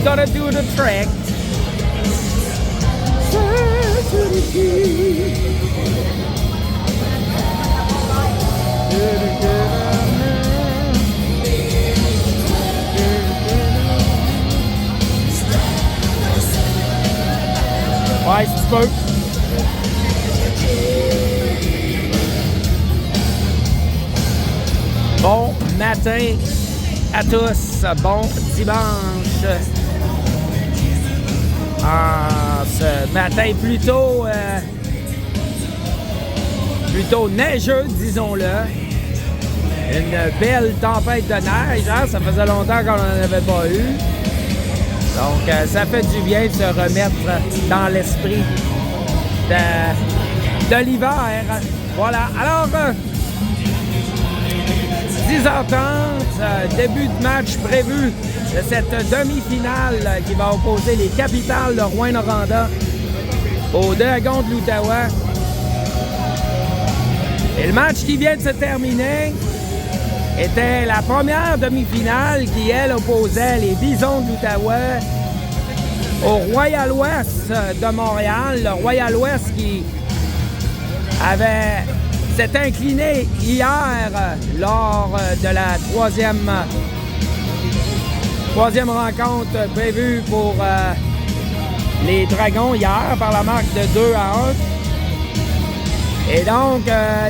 gonna do the trick. Ouais, si tu peux. Bon matin à tous, bon dimanche. Ce matin plutôt neigeux, disons-le. Une belle tempête de neige, hein? Ça faisait longtemps qu'on n'en avait pas eu. Donc, ça fait du bien de se remettre dans l'esprit de l'hiver. Voilà. Alors, 10h30, début de match prévu de cette demi-finale qui va opposer les Capitals de Rouyn-Noranda aux Dragons de l'Outaouais. Et le match qui vient de se terminer était la première demi-finale qui, elle, opposait les Bisons de l'Outaouais au Royal West de Montréal. Le Royal West qui s'est incliné hier lors de la troisième rencontre prévue pour les Dragons hier par la marque de 2-1. Et donc,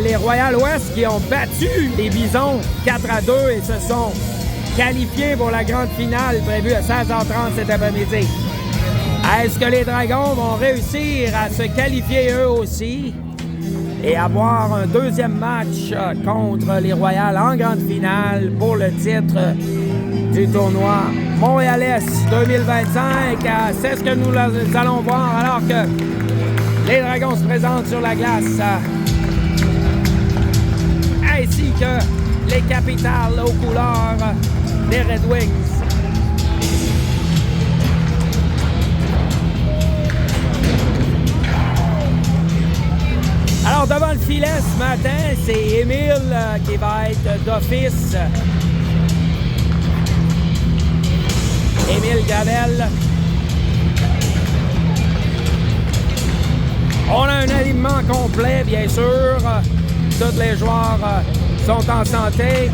les Royal West qui ont battu les Bisons 4-2 et se sont qualifiés pour la grande finale prévue à 16h30 cet après-midi. Est-ce que les Dragons vont réussir à se qualifier eux aussi et avoir un deuxième match contre les Royals en grande finale pour le titre du tournoi Montréal-Est 2025? C'est ce que nous allons voir alors que les Dragons se présentent sur la glace, ainsi que les Capitals aux couleurs des Red Wings. Alors, devant le filet ce matin, c'est Émile qui va être d'office. Émile Gravel. On a un alignement complet, bien sûr. Tous les joueurs sont en santé.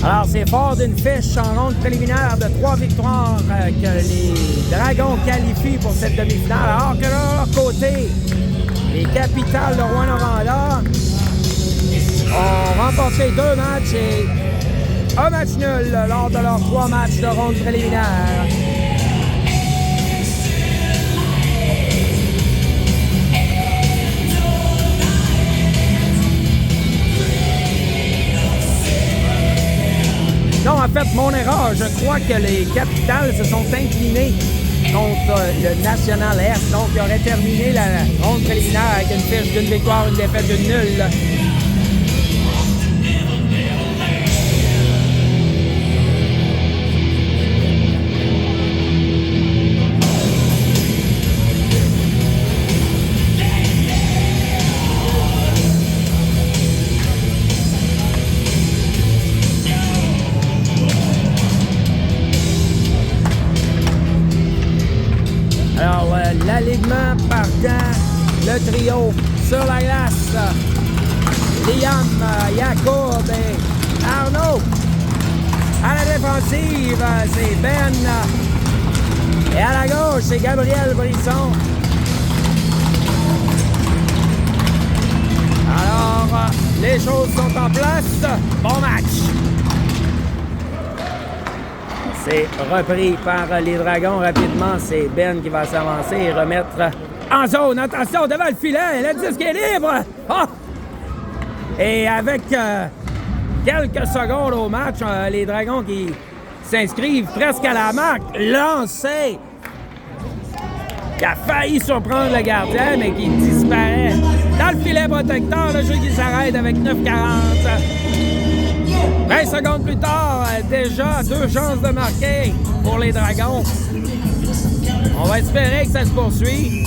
Alors, c'est fort d'une fiche en ronde préliminaire de 3 victoires que les Dragons qualifient pour cette demi-finale. Alors que de leur côté, les Capitales de Rouyn-Noranda ont remporté 2 matchs et un match nul lors de leurs 3 matchs de ronde préliminaire. Non, en fait, mon erreur, je crois que les Capitales se sont inclinés contre le National Est. Donc, ils auraient terminé la ronde préliminaire avec une fiche d'une victoire, une défaite, une nulle. L'alignement partant, le trio sur la glace, Liam, Jacob et Arnaud. À la défensive, c'est Ben. Et à la gauche, c'est Gabriel Brisson. Alors, les choses sont en place. Bon match. C'est repris par les Dragons rapidement. C'est Ben qui va s'avancer et remettre en zone. Attention, devant le filet. Le disque est libre. Oh! Et avec quelques secondes au match, les Dragons qui s'inscrivent presque à la marque. Lancé. Qui a failli surprendre le gardien, mais qui disparaît dans le filet protecteur. Le jeu qui s'arrête avec 9:40. 20 secondes plus tard, déjà 2 chances de marquer pour les Dragons. On va espérer que ça se poursuit.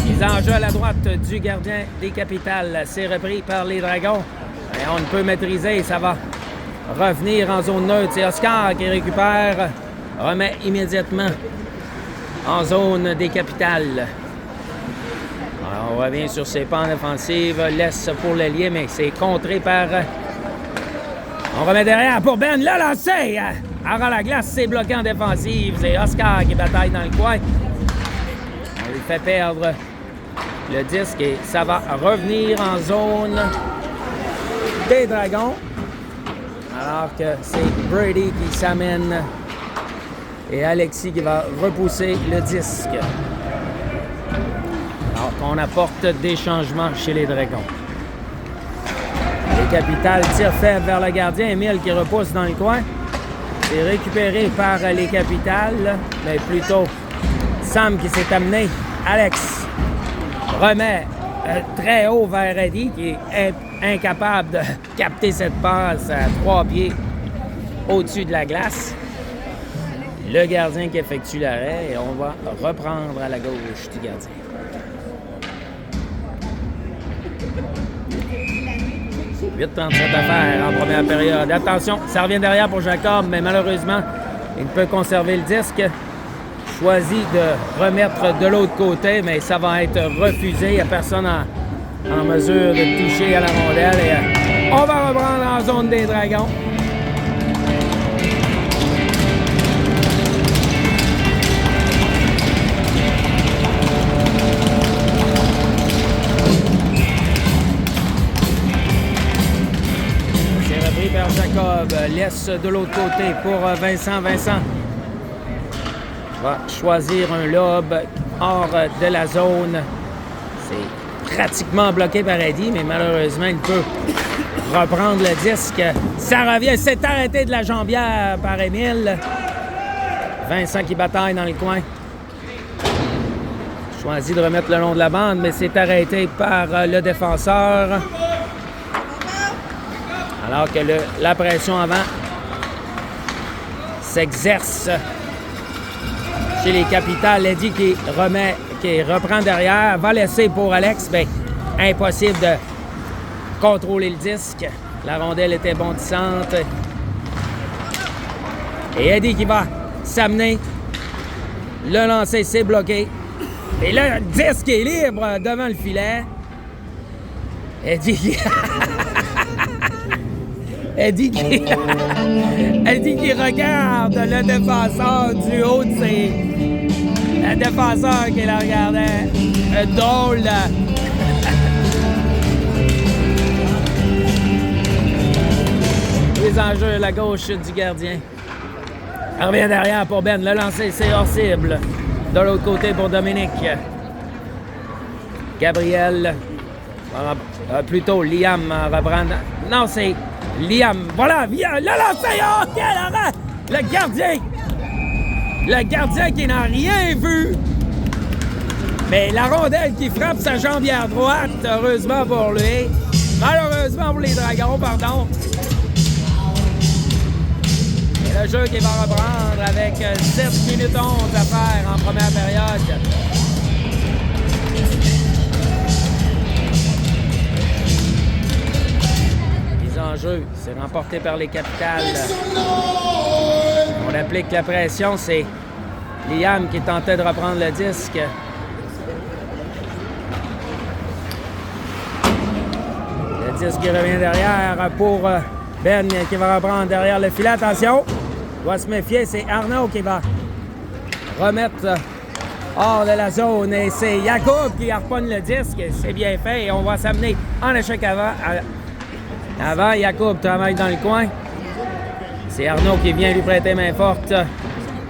Mise en jeu à la droite du gardien des Capitales. C'est repris par les Dragons. Et on ne peut maîtriser, ça va revenir en zone neutre. C'est Oscar qui récupère, remet immédiatement en zone des Capitales. Alors, on revient sur ses pans défensives, laisse pour l'ailier, mais c'est contré par... On remet derrière pour Ben, le lancé! Alors, la glace, c'est bloqué en défensive. C'est Oscar qui bataille dans le coin. On lui fait perdre le disque et ça va revenir en zone des Dragons. Alors que c'est Brady qui s'amène et Alexis qui va repousser le disque. Alors qu'on apporte des changements chez les Dragons. Les Capitales tirent faible vers le gardien. Émile qui repousse dans le coin. C'est récupéré par les Capitales, mais plutôt Sam qui s'est amené. Alex remet très haut vers Eddie qui est incapable de capter cette passe à 3 pieds au-dessus de la glace. Le gardien qui effectue l'arrêt et on va reprendre à la gauche du gardien. « 8:37 à faire en première période. Attention, ça revient derrière pour Jacob, mais malheureusement, il peut conserver le disque. Choisit de remettre de l'autre côté, mais ça va être refusé. Il n'y a personne en mesure de toucher à la rondelle. Et on va reprendre en zone des Dragons. C'est repris par Jacob. Laisse de l'autre côté pour Vincent. Vincent va choisir un lob hors de la zone. C'est pratiquement bloqué par Eddie, mais malheureusement, il peut reprendre le disque. Ça revient, c'est arrêté de la jambière par Émile. Vincent qui bataille dans le coin. Choisit de remettre le long de la bande, mais c'est arrêté par le défenseur. Alors que la pression avant s'exerce chez les Capitales. Eddie qui reprend derrière, va laisser pour Alex. Bien, impossible de contrôler le disque. La rondelle était bondissante. Et Eddie qui va s'amener. Le lancer, c'est bloqué. Et là, le disque est libre devant le filet. Eddie qui... Eddie qui regarde le défenseur du haut de ses... Le défenseur qui la regardait. Drôle. Les enjeux, la gauche du gardien. On revient derrière pour Ben. Le lancer, c'est hors cible. De l'autre côté pour Dominique. Gabriel. Plutôt Liam reprend. Non, c'est Liam. Voilà, le lancer. Oh, quel arrêt! Le gardien. Le gardien qui n'a rien vu. Mais la rondelle qui frappe sa jambière droite, heureusement pour lui. Malheureusement pour les Dragons, pardon. Et le jeu qui va reprendre avec 7 minutes 11 à faire en première période. Mise en jeu, c'est remporté par les Capitales. On applique la pression, c'est Liam qui tentait de reprendre le disque. Le disque qui revient derrière pour Ben qui va reprendre derrière le filet. Attention, doit se méfier, c'est Arnaud qui va remettre hors de la zone. Et c'est Jacob qui harponne le disque. C'est bien fait et on va s'amener en échec avant. Avant, Jacob travaille dans le coin. C'est Arnaud qui vient lui prêter main forte.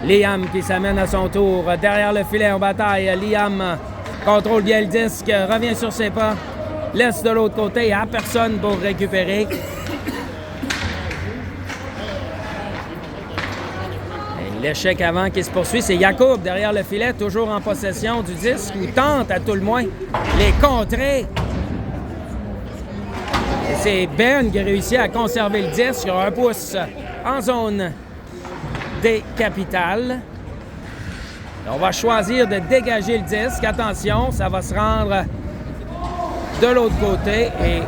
Liam qui s'amène à son tour derrière le filet en bataille. Liam contrôle bien le disque, revient sur ses pas, laisse de l'autre côté à personne pour récupérer. Et l'échec avant qui se poursuit, c'est Jacob derrière le filet, toujours en possession du disque ou tente à tout le moins les contrer. Et c'est Ben qui réussit à conserver le disque sur un pouce en zone des Capitales. On va choisir de dégager le disque. Attention, ça va se rendre de l'autre côté. Et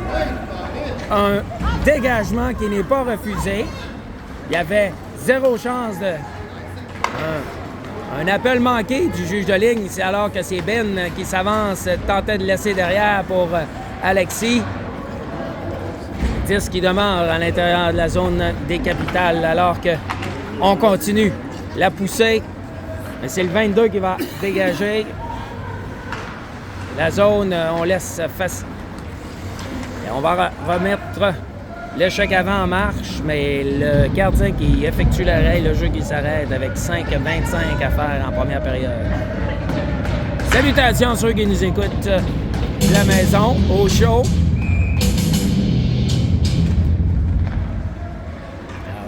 un dégagement qui n'est pas refusé. Il y avait zéro chance de... Un appel manqué du juge de ligne. C'est alors que c'est Ben qui s'avance, tentait de laisser derrière pour Alexis. Disque qui demeure à l'intérieur de la zone des Capitales alors que on continue la poussée. Mais c'est le 22 qui va dégager. La zone, on laisse face. Et on va remettre l'échec avant en marche, mais le gardien qui effectue l'arrêt, le jeu qui s'arrête avec 5-25 à faire en première période. Salutations à ceux qui nous écoutent de la maison, au show.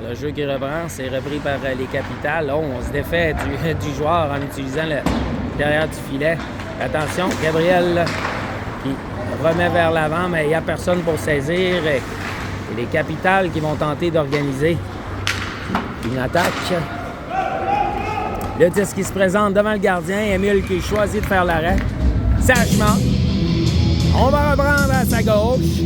Le jeu qui reprend, c'est repris par les Capitales. Oh, on se défait du joueur en utilisant le derrière du filet. Attention, Gabriel qui remet vers l'avant, mais il n'y a personne pour saisir. Et les Capitales qui vont tenter d'organiser une attaque. Le disque qui se présente devant le gardien. Émile qui choisit de faire l'arrêt. Sagement. On va reprendre à sa gauche.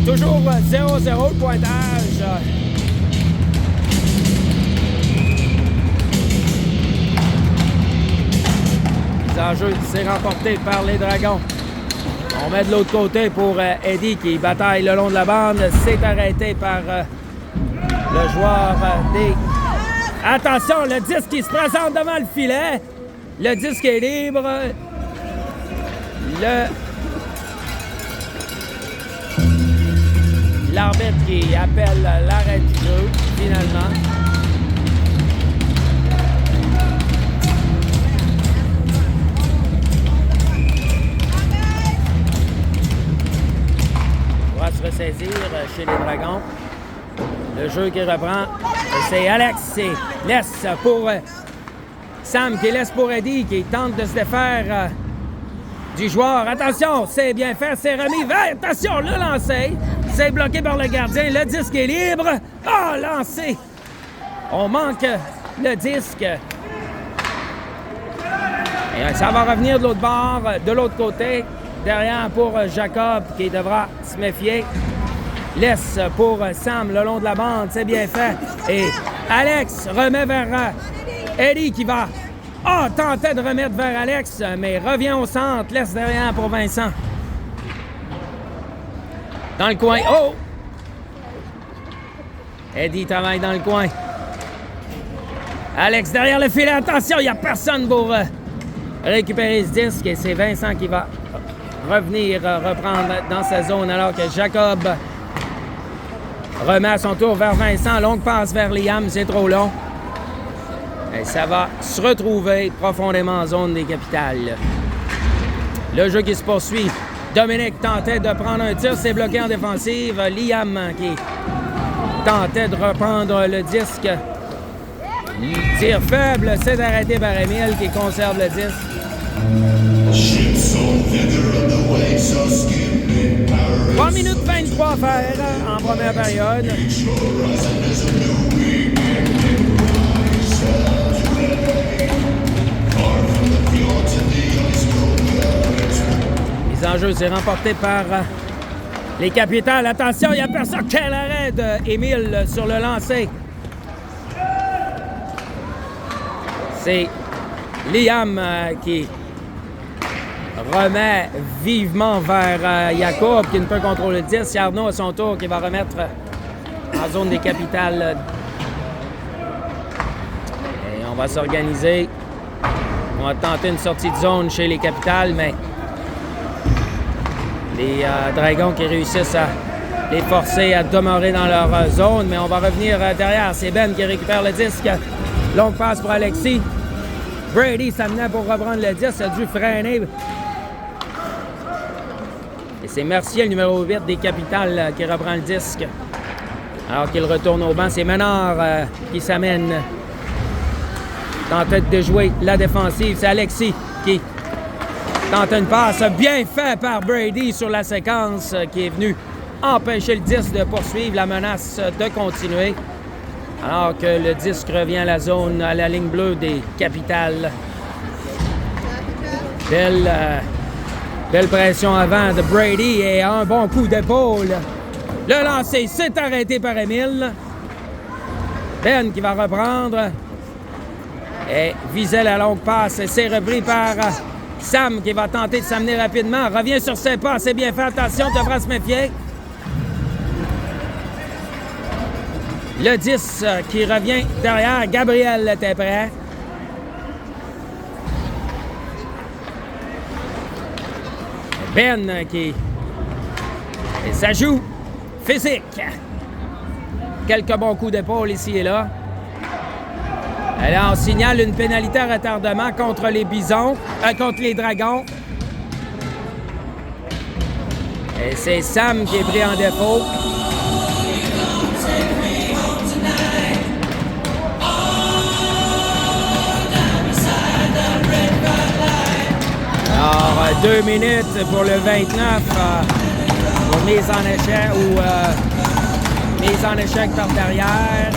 Toujours 0-0 le pointage. Les enjeux, c'est remporté par les Dragons. On met de l'autre côté pour Eddie qui bataille le long de la bande. C'est arrêté par le joueur des... Attention, le disque qui se présente devant le filet. Le disque est libre. L'arbitre qui appelle l'arrêt du jeu, finalement. On va se ressaisir chez les Dragons. Le jeu qui reprend, c'est Alex qui laisse pour Sam, qui laisse pour Eddie, qui tente de se défaire du joueur. Attention, c'est bien fait, c'est remis vers... Attention, le lancer. C'est bloqué par le gardien. Le disque est libre. Ah, lancé. On manque le disque. Et ça va revenir de l'autre bord, de l'autre côté. Derrière pour Jacob qui devra se méfier. laisse pour Sam le long de la bande, c'est bien fait. Et Alex remet vers Eddie qui va tentait de remettre vers Alex, mais revient au centre, laisse derrière pour Vincent. Dans le coin, Eddie travaille dans le coin. Alex derrière le filet, attention, il n'y a personne pour récupérer ce disque et c'est Vincent qui va revenir reprendre dans sa zone alors que Jacob remet à son tour vers Vincent. Longue passe vers Liam, c'est trop long. Et ça va se retrouver profondément en zone des capitales. Le jeu qui se poursuit. Dominique tentait de prendre un tir, c'est bloqué en défensive. Liam qui tentait de reprendre le disque. Tir faible, c'est arrêté par Émile qui conserve le disque. 3 minutes 23 à faire en première période. Mise en jeu, c'est remporté par les Capitales. Attention, il n'y a personne. Quel arrêt d'Émile sur le lancer. C'est Liam qui remet vivement vers Jacob qui ne peut contrôler le 10. Arnaud à son tour qui va remettre en zone des Capitales. Et on va s'organiser. On va tenter une sortie de zone chez les Capitales, mais les Dragons qui réussissent à les forcer à demeurer dans leur zone. Mais on va revenir derrière. C'est Ben qui récupère le disque. Longue passe pour Alexis. Brady s'amenait pour reprendre le 10. Ça a dû freiner. Et c'est Mercier, le numéro 8 des Capitales, qui reprend le disque. Alors qu'il retourne au banc. C'est Ménard qui s'amène. Tente de jouer la défensive. C'est Alexis qui tente une passe bien faite par Brady sur la séquence qui est venu empêcher le disque de poursuivre la menace de continuer. Alors que le disque revient à la zone, à la ligne bleue des Capitales. Belle pression avant de Brady et un bon coup d'épaule. Le lancer s'est arrêté par Émile. Ben qui va reprendre. Et visait la longue passe. C'est repris par Sam qui va tenter de s'amener rapidement. Revient sur ses pas. C'est bien fait. Attention, devra se méfier. Le 10 qui revient derrière. Gabriel était prêt. Ben qui... Et ça joue. Physique. Quelques bons coups d'épaule ici et là. Et là, on signale une pénalité à retardement contre les Bisons, contre les Dragons. Et c'est Sam qui est pris en défaut. Alors, 2 minutes pour le 29 pour mise en échec ou mise en échec par derrière.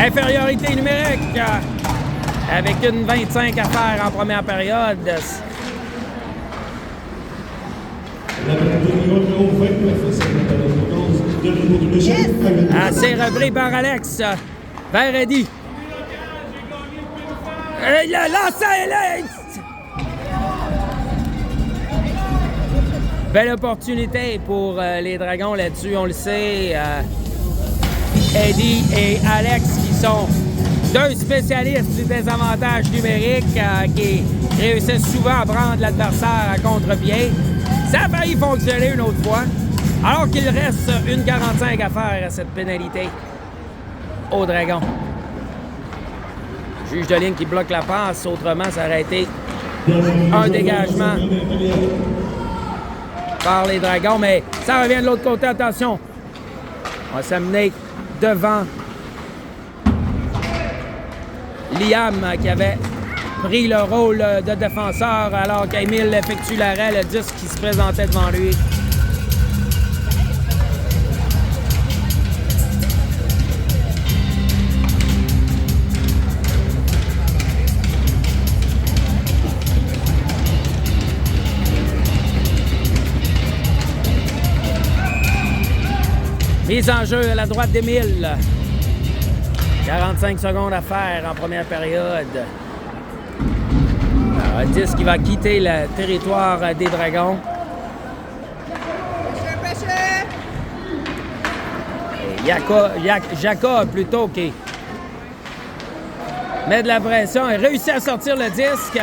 Infériorité numérique avec une 25 à faire en première période. C'est repris par Alex vers Eddie. Il a lancé Alex! Belle opportunité pour les Dragons là-dessus, on le sait. Eddie et Alex qui sont deux spécialistes du désavantage numérique qui réussissent souvent à prendre l'adversaire à contre-pied. Ça a failli fonctionner une autre fois, alors qu'il reste une 45 à faire à cette pénalité aux Dragons. Juge de ligne qui bloque la passe, autrement ça aurait été un dégagement par les Dragons, mais ça revient de l'autre côté, attention. On va s'amener devant Liam qui avait pris le rôle de défenseur alors qu'Émile effectue l'arrêt, le disque qui se présentait devant lui. Mise en jeu à la droite d'Émile. 45 secondes à faire en première période. Alors, 10 qui va quitter le territoire des Dragons. Et Jacob plutôt qui met de la pression et réussit à sortir le disque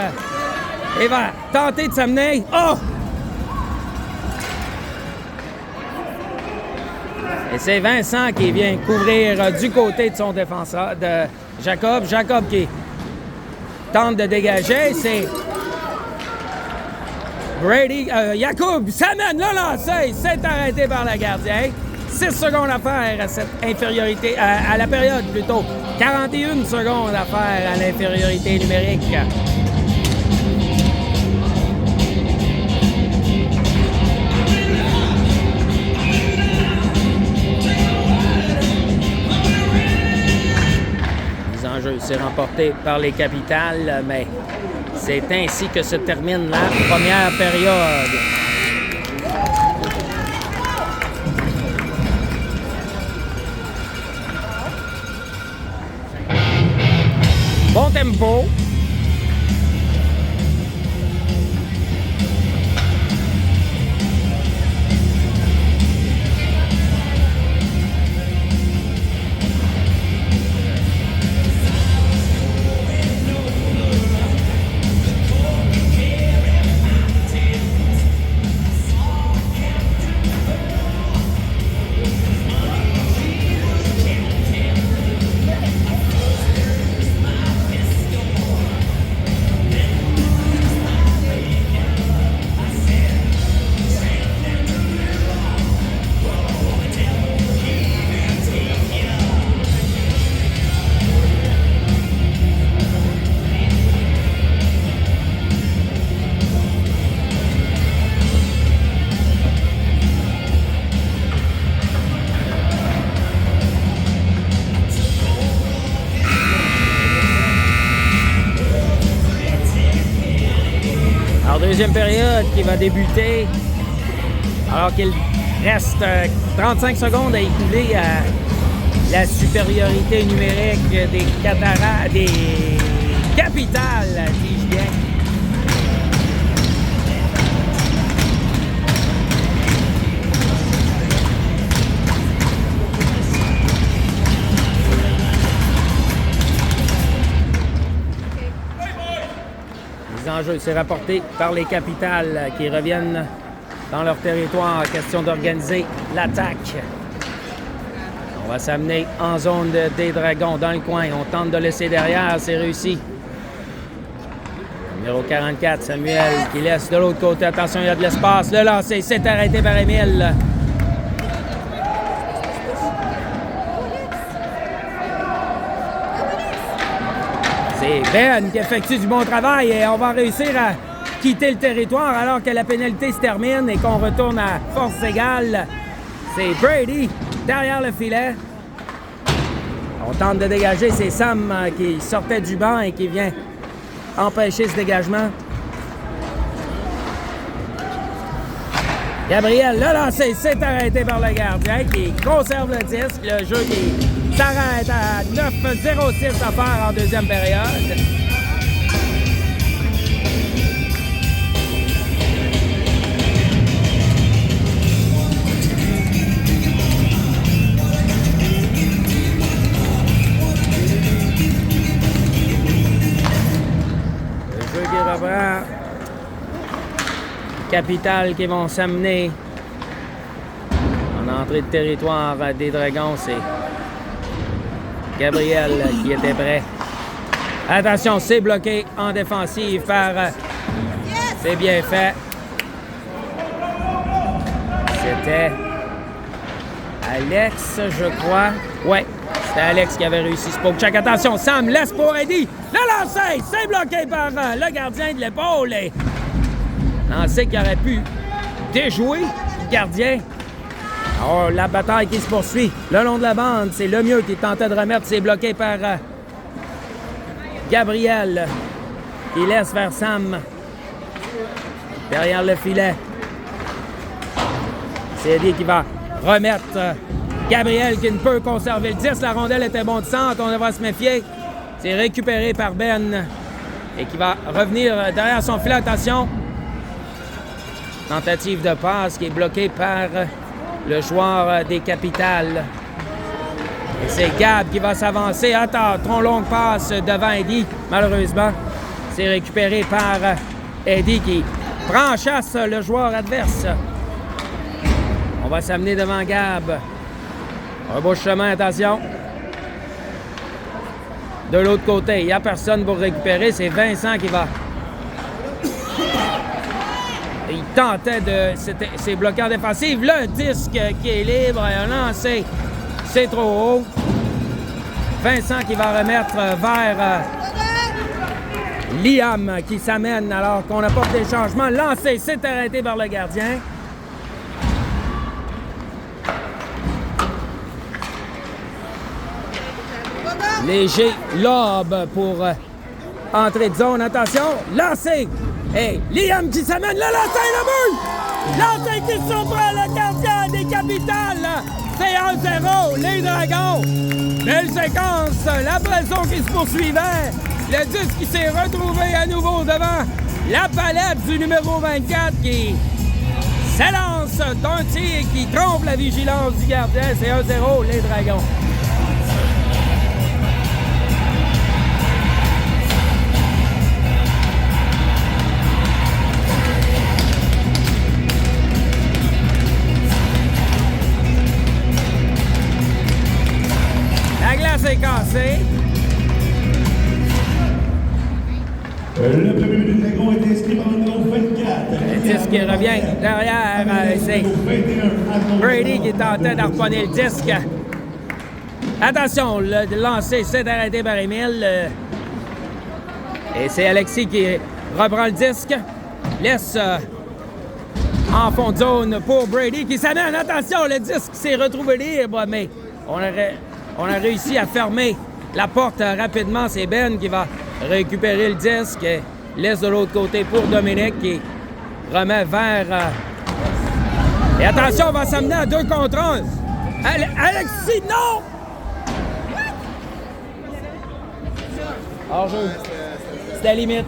et va tenter de s'amener. Oh! Et c'est Vincent qui vient couvrir du côté de son défenseur, de Jacob. Jacob qui tente de dégager. C'est Brady. Jacob s'amène le lancer. C'est arrêté par le gardien. 6 secondes à faire à cette infériorité, à la période plutôt. 41 secondes à faire à l'infériorité numérique. C'est remporté par les Capitals, mais c'est ainsi que se termine la première période. Bon tempo. Deuxième période qui va débuter alors qu'il reste 35 secondes à écouler à la supériorité numérique des Capitals, dis-je bien. En jeu, c'est rapporté par les Capitals qui reviennent dans leur territoire. Question d'organiser l'attaque. On va s'amener en zone des Dragons dans le coin. On tente de laisser derrière, c'est réussi. Numéro 44, Samuel qui laisse de l'autre côté. Attention, il y a de l'espace. Le lancer, c'est arrêté par Émile. C'est Ben qui effectue du bon travail et on va réussir à quitter le territoire alors que la pénalité se termine et qu'on retourne à force égale. C'est Brady derrière le filet. On tente de dégager. C'est Sam qui sortait du banc et qui vient empêcher ce dégagement. Gabriel, le lancer, c'est arrêté par le gardien qui conserve le disque. Le jeu qui s'arrête à 9-0-6 à faire en deuxième période. Le jeu qui reprend. Capitals qui vont s'amener en entrée de territoire des Dragons. C'est Gabriel qui était prêt. Attention, c'est bloqué en défensive par... C'est bien fait. C'était Alex, je crois. Ouais, c'était Alex qui avait réussi ce poke check. Attention, Sam laisse pour Eddie. Le lancer, c'est bloqué par le gardien de l'épaule. Et lancer qui aurait pu déjouer le gardien. Alors, la bataille qui se poursuit le long de la bande, c'est Lemieux qui tentait de remettre, c'est bloqué par Gabriel qui laisse vers Sam derrière le filet. C'est Eddie qui va remettre Gabriel qui ne peut conserver le 10. La rondelle était bon de centre. On devra se méfier. C'est récupéré par Ben et qui va revenir derrière son filet. Attention. Tentative de passe qui est bloquée par le joueur des Capitales. Et c'est Gab qui va s'avancer. Attends, trop longue passe devant Eddie. Malheureusement, c'est récupéré par Eddie qui prend en chasse le joueur adverse. On va s'amener devant Gab. Un beau chemin, attention. De l'autre côté, il n'y a personne pour récupérer. C'est Vincent qui va. Il tentait de. C'est bloqué en défensive. Le disque qui est libre. Un lancé. C'est trop haut. Vincent qui va remettre vers Liam qui s'amène alors qu'on apporte des changements. Lancé, c'est arrêté par le gardien. Léger lobe pour entrée de zone. Attention, lancé. Hey, Liam qui s'amène. Le lancé, le but! Lancé qui surprend le gardien des Capitales. C'est 1-0, les Dragons. Belle séquence, la pression qui se poursuivait. Le disque qui s'est retrouvé à nouveau devant la palette du numéro 24 qui s'élance d'un tir qui trompe la vigilance du gardien. C'est 1-0, les Dragons. La glace est cassée. Le premier but du Dragon est inscrit par le numéro 24. Le disque qui revient derrière. C'est Brady qui tentait d'harponner le disque. Attention, le lancer s'est arrêté par Émile. Et c'est Alexis qui reprend le disque. Laisse en fond de zone pour Brady qui s'amène. Attention, le disque s'est retrouvé libre, mais on a réussi à fermer la porte rapidement. C'est Ben qui va récupérer le disque et laisse de l'autre côté pour Dominique qui remet vers... Et attention, on va s'amener à 2 contre 1. Alexis, non! Hors-jeu. C'était limite.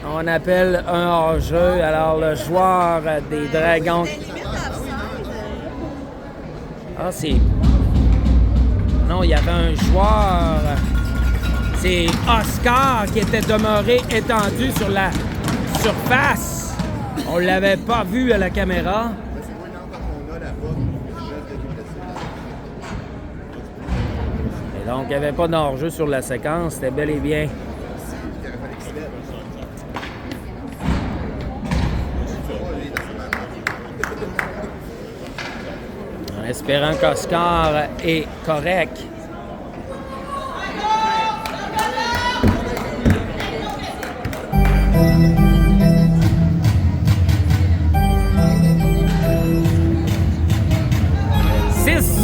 On appelle un hors-jeu. Alors, le joueur des Dragons... Ah, c'est... Non, il y avait un joueur... C'est Oscar qui était demeuré étendu sur la surface. On l'avait pas vu à la caméra. Et donc, il n'y avait pas d'hors-jeu sur la séquence. C'était bel et bien... En espérant qu'Oscar est correct.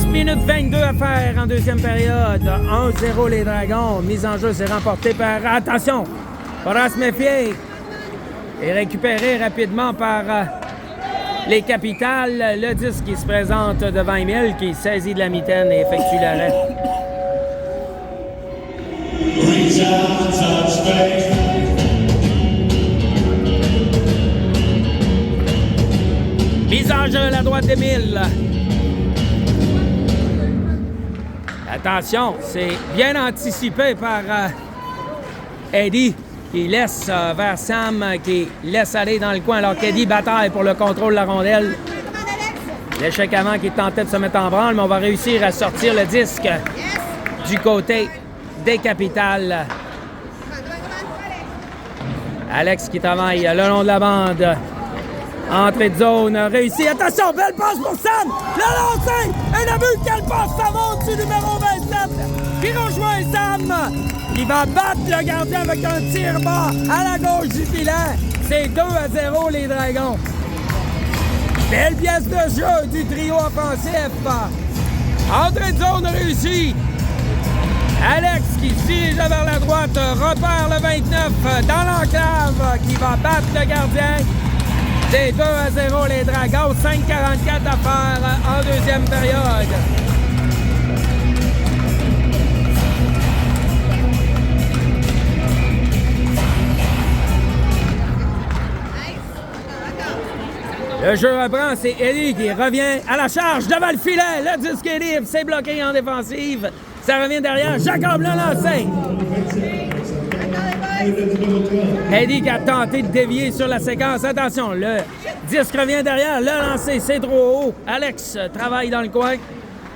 Minute 22 à faire en deuxième période. 1-0 les Dragons. Mise en jeu, c'est remporté par... Attention! Faudra se méfier. Et récupéré rapidement par les Capitales. Le disque qui se présente devant Émile, qui saisit de la mitaine et effectue l'arrêt. Mise en jeu à la droite d'Émile. Attention, c'est bien anticipé par Eddie qui laisse vers Sam, qui laisse aller dans le coin alors qu'Eddie bataille pour le contrôle de la rondelle. L'échec avant qui tentait de se mettre en branle, mais on va réussir à sortir le disque du côté des Capitales. Alex qui travaille le long de la bande. Entrée de zone réussie. Attention, belle passe pour Sam. Le lancer. Et le but, quelle passe, ça monte du numéro 27. Qui rejoint Sam. Il va battre le gardien avec un tir bas à la gauche du filet. C'est 2-0 les Dragons. Belle pièce de jeu du trio offensif. Entrée de zone réussie. Alex qui se dirige vers la droite repère le 29 dans l'enclave qui va battre le gardien. C'est 2-0 les Dragons, 5,44 à faire en deuxième période. Le jeu reprend, c'est Eddie qui revient à la charge devant le filet. Le disque est libre, c'est bloqué en défensive. Ça revient derrière, Jacob le lancé. Eddie qui a tenté de dévier sur la séquence. Attention, le disque revient derrière, le lancé, c'est trop haut. Alex travaille dans le coin.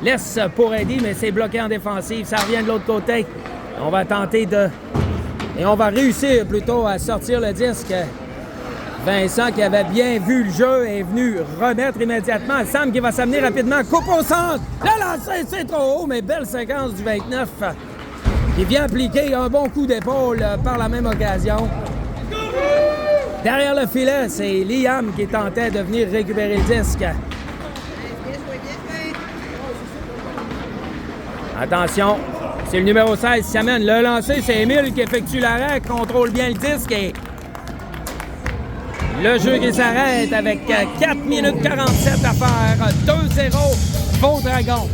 Laisse pour Eddie, mais c'est bloqué en défensive. Ça revient de l'autre côté. On va tenter de... Et on va réussir plutôt à sortir le disque. Vincent, qui avait bien vu le jeu, est venu remettre immédiatement. Sam qui va s'amener rapidement. Coupe au centre. Le lancer, c'est trop haut, mais belle séquence du 29. Il vient appliquer un bon coup d'épaule par la même occasion. Derrière le filet, c'est Liam qui tentait de venir récupérer le disque. Attention, c'est le numéro 16 qui s'amène. Le lancer, c'est Émile qui effectue l'arrêt, contrôle bien le disque et le jeu qui s'arrête avec 4 minutes 47 à faire. 2-0 pour Dragon.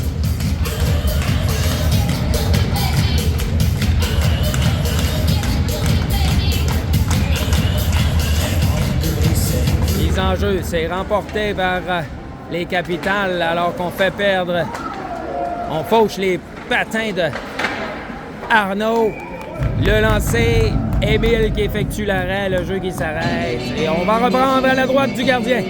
Mise en jeu, c'est remporté par les Capitals alors qu'on fait perdre. On fauche les patins de Arnaud. Le lancer, Émile qui effectue l'arrêt, le jeu qui s'arrête. Et on va reprendre à la droite du gardien.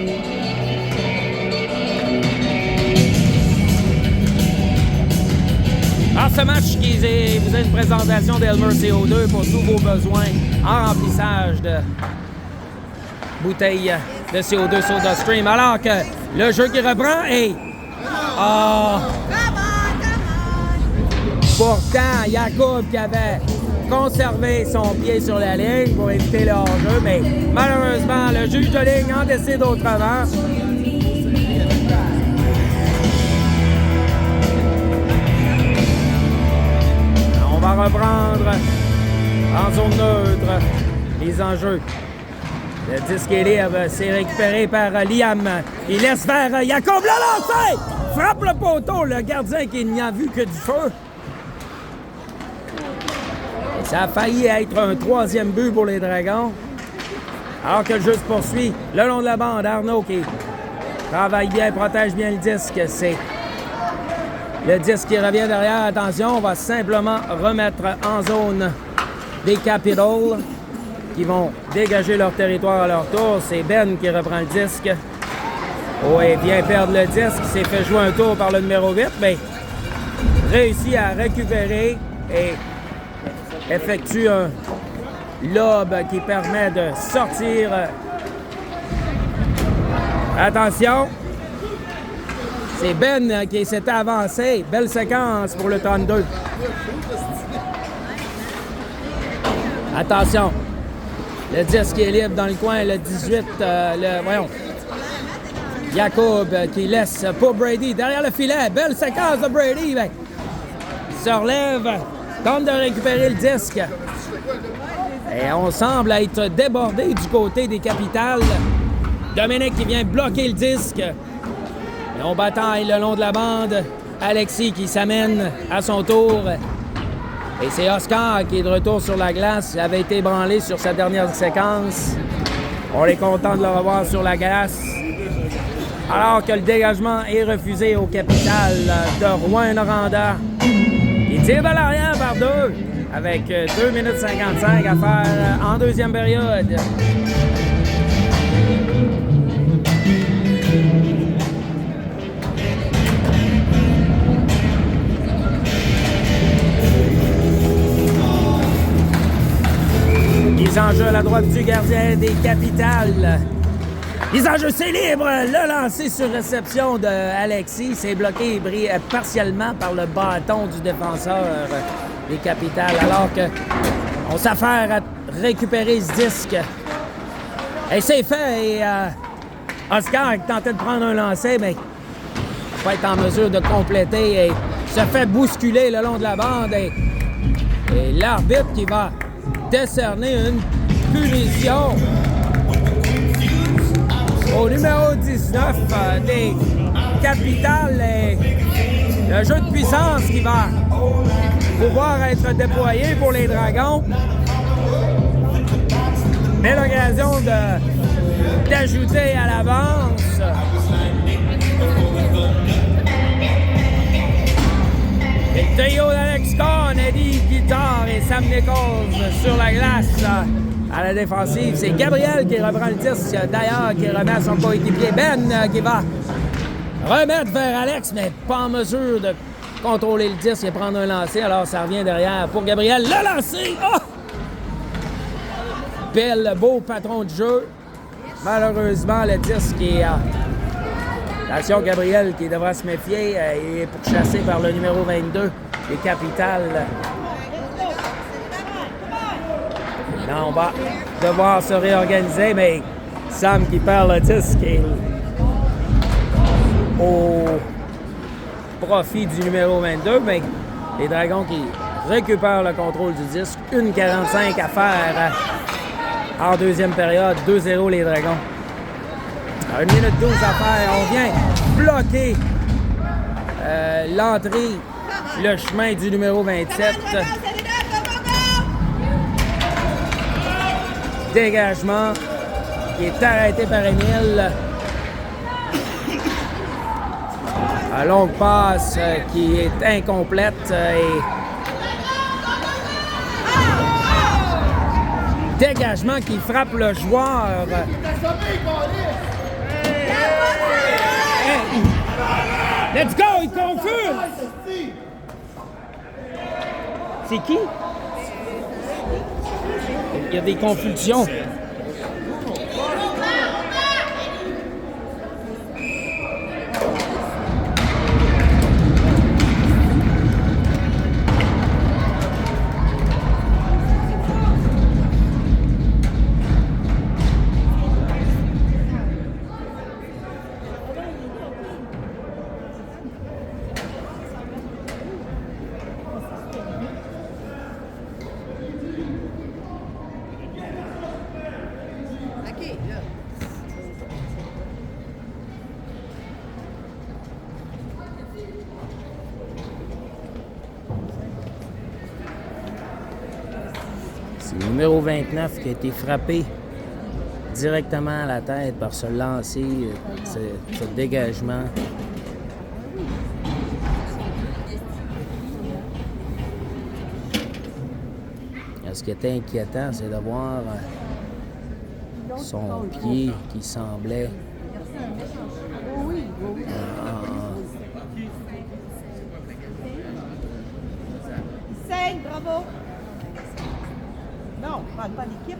Alors, ce match, vous avez une présentation d'Elmer CO2 pour tous vos besoins en remplissage de bouteilles de CO2 SodaStream. Alors que le jeu qui reprend est... Pourtant, Jacob qui avait conservé son pied sur la ligne pour éviter le hors-jeu, mais malheureusement, le juge de ligne en décide autrement. On va reprendre en zone neutre les enjeux. Le disque est libre, c'est récupéré par Liam. Il laisse faire Jacob le lancer! Frappe le poteau, le gardien qui n'y a vu que du feu. Ça a failli être un troisième but pour les Dragons. Alors que le jeu se poursuit le long de la bande. Arnaud qui travaille bien, protège bien le disque. C'est le disque qui revient derrière. Attention, on va simplement remettre en zone des Capitals qui vont dégager leur territoire à leur tour. C'est Ben qui reprend le disque. Oui, vient perdre le disque. Il s'est fait jouer un tour par le numéro 8, mais réussit à récupérer et effectue un lob qui permet de sortir. Attention, c'est Ben qui s'est avancé. Belle séquence pour le 32. Attention, le disque est libre dans le coin, le 18, voyons. Jacob qui laisse pour Brady derrière le filet. Belle séquence de Brady. Ben, il se relève. Tente de récupérer le disque. Et on semble être débordé du côté des Capitals. Dominique qui vient bloquer le disque. Et on bataille le long de la bande. Alexis qui s'amène à son tour. Et c'est Oscar qui est de retour sur la glace. Il avait été ébranlé sur sa dernière séquence. On est content de le revoir sur la glace. Alors que le dégagement est refusé au Capital de Rouyn-Noranda. Il tire à l'arrière par deux avec 2 minutes 55 à faire en deuxième période. Mise en jeu à la droite du gardien des Capitals. Mise en jeu, c'est libre. Le lancer sur réception de Alexis. C'est bloqué partiellement par le bâton du défenseur des Capitals. Alors qu'on s'affaire à récupérer ce disque. Et c'est fait. Et Oscar qui tentait de prendre un lancer, mais il va être en mesure de compléter et se fait bousculer le long de la bande. Et l'arbitre qui va décerner une punition. Au numéro 19, des Capitales, le jeu de puissance qui va pouvoir être déployé pour les Dragons. Mais l'occasion d'ajouter à l'avance. Et le trio d'Alex Kahn, Eddie Guitare et Sam Nichols sur la glace à la défensive. C'est Gabriel qui reprend le disque, d'ailleurs, qui remet à son coéquipier Ben, qui va remettre vers Alex, mais pas en mesure de contrôler le disque et prendre un lancer. Alors, ça revient derrière pour Gabriel. Le lancer! Oh! Bel, beau patron de jeu. Malheureusement, le disque est... attention, Gabriel qui devra se méfier. Il est pourchassé par le numéro 22 des Capitales. Là, on va devoir se réorganiser, mais Sam qui perd le disque et au profit du numéro 22, mais les Dragons qui récupèrent le contrôle du disque. 1,45 à faire en deuxième période. 2-0 les Dragons. 1 minute 12 à faire. On vient bloquer l'entrée, le chemin du numéro 27. Dégagement qui est arrêté par Émile. La longue passe qui est incomplète et dégagement qui frappe le joueur. Hey. Let's go, il confuse! C'est qui? Il y a des confusions. C'est le numéro 29 qui a été frappé directement à la tête par ce lancer, ce dégagement. Ce qui était inquiétant, c'est de voir son pied qui semblait... Bravo! Non, on parle pas d'équipe.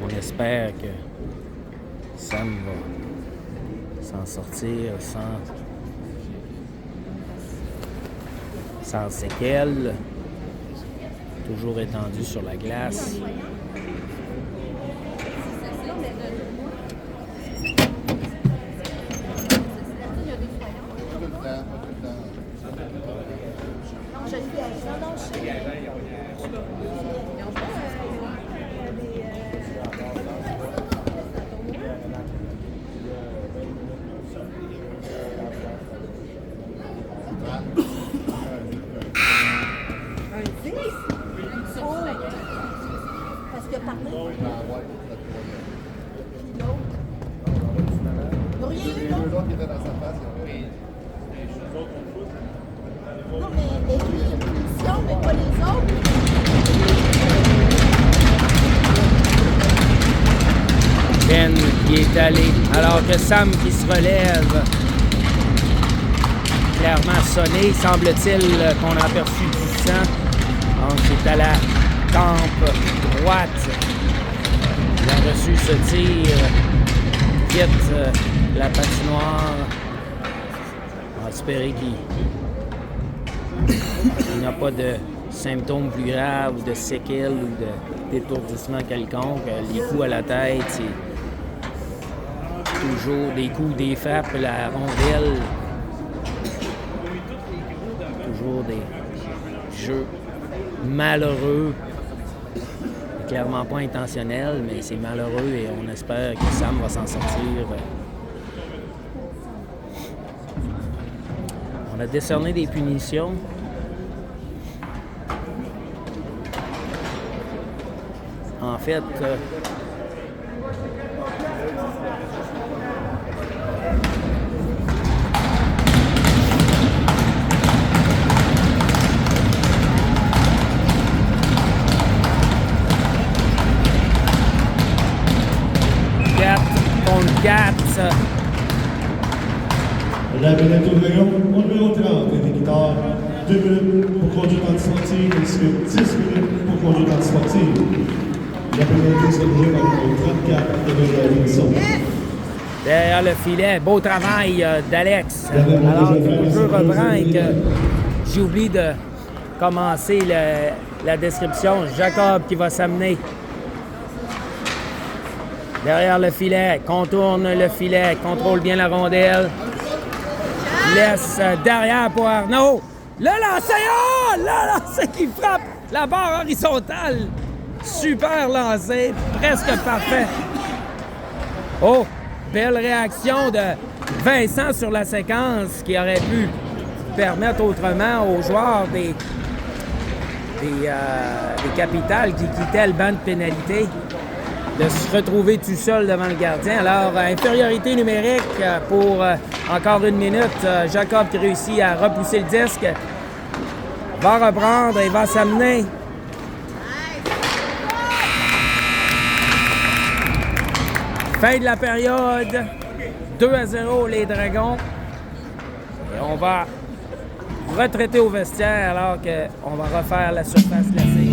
On espère que Sam va s'en sortir sans séquelles. Toujours étendu sur la glace. Parce que parler. Rien eu l'autre qui était dans sa face. Non, mais lui, il y a une punition, mais pas les autres. Ben qui est allé, alors que Sam qui se relève. Clairement sonné, semble-t-il qu'on a aperçu du sang. Donc c'est à la tempe droite. Il a reçu ce tir, quitte la patinoire. On va espérer qu'il Il n'y a pas de symptômes plus graves ou de séquelles ou d'étourdissement quelconque. Les coups à la tête, c'est toujours des coups, des frappes, la rondelle. Toujours des jeux malheureux. Clairement pas intentionnel, mais c'est malheureux et on espère que Sam va s'en sortir. On a décerné des punitions. En fait, contre 4. La pénalité au Dragon, au numéro 30, Guitare, 2 minutes pour conduite antisportive, ainsi que 10 minutes pour conduite antisportive. La pénalité sera jugée par le numéro 34 de la Wilson. Derrière le filet, beau travail d'Alex. Alors, on peut reprendre et que j'oublie de commencer la description. Jacob qui va s'amener. Derrière le filet, contourne le filet, contrôle bien la rondelle. Laisse derrière pour Arnaud. Le lancer, oh! Le lancer qui frappe la barre horizontale. Super lancé, presque parfait. Oh, belle réaction de Vincent sur la séquence qui aurait pu permettre autrement aux joueurs des Capitales qui quittaient le banc de pénalité de se retrouver tout seul devant le gardien. Alors, infériorité numérique pour encore 1 minute. Jacob qui réussit à repousser le disque. Va reprendre et va s'amener. Fin de la période. 2-0 les Dragons. Et on va retraiter au vestiaire alors qu'on va refaire la surface glacée.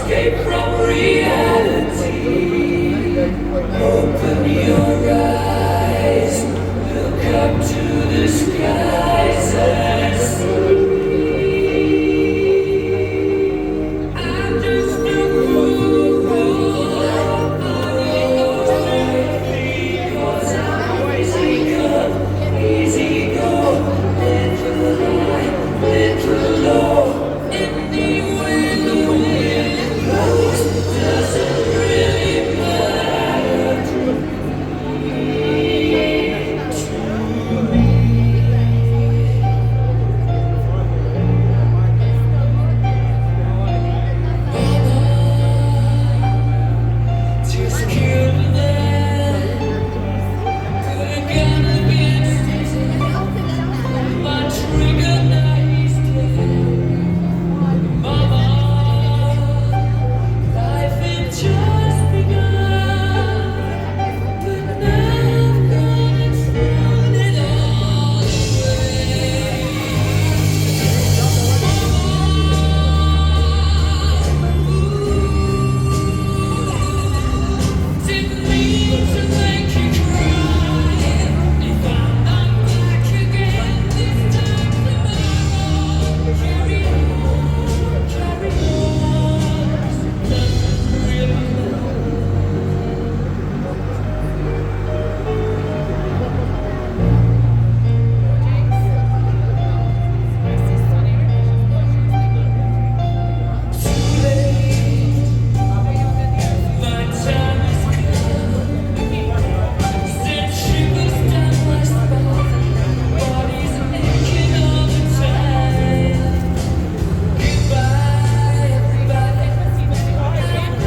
escape from reality. Open your eyes, look up to the skies and see. I'm just a fool, because I'm easy come, easy go, little high, little low. Anywhere the wind blows doesn't really matter to me. Just kill them. Could've gone against my trigger, now he's dead. Mama, life had just begun, but now I've gone and thrown it all away. Didn't mean to make you cry. If I'm not back again this time tomorrow, carry on, carry on. Nothing really too late. My time is come. Send shivers down my spine. Body's aching all the time. Goodbye, everybody. I've got to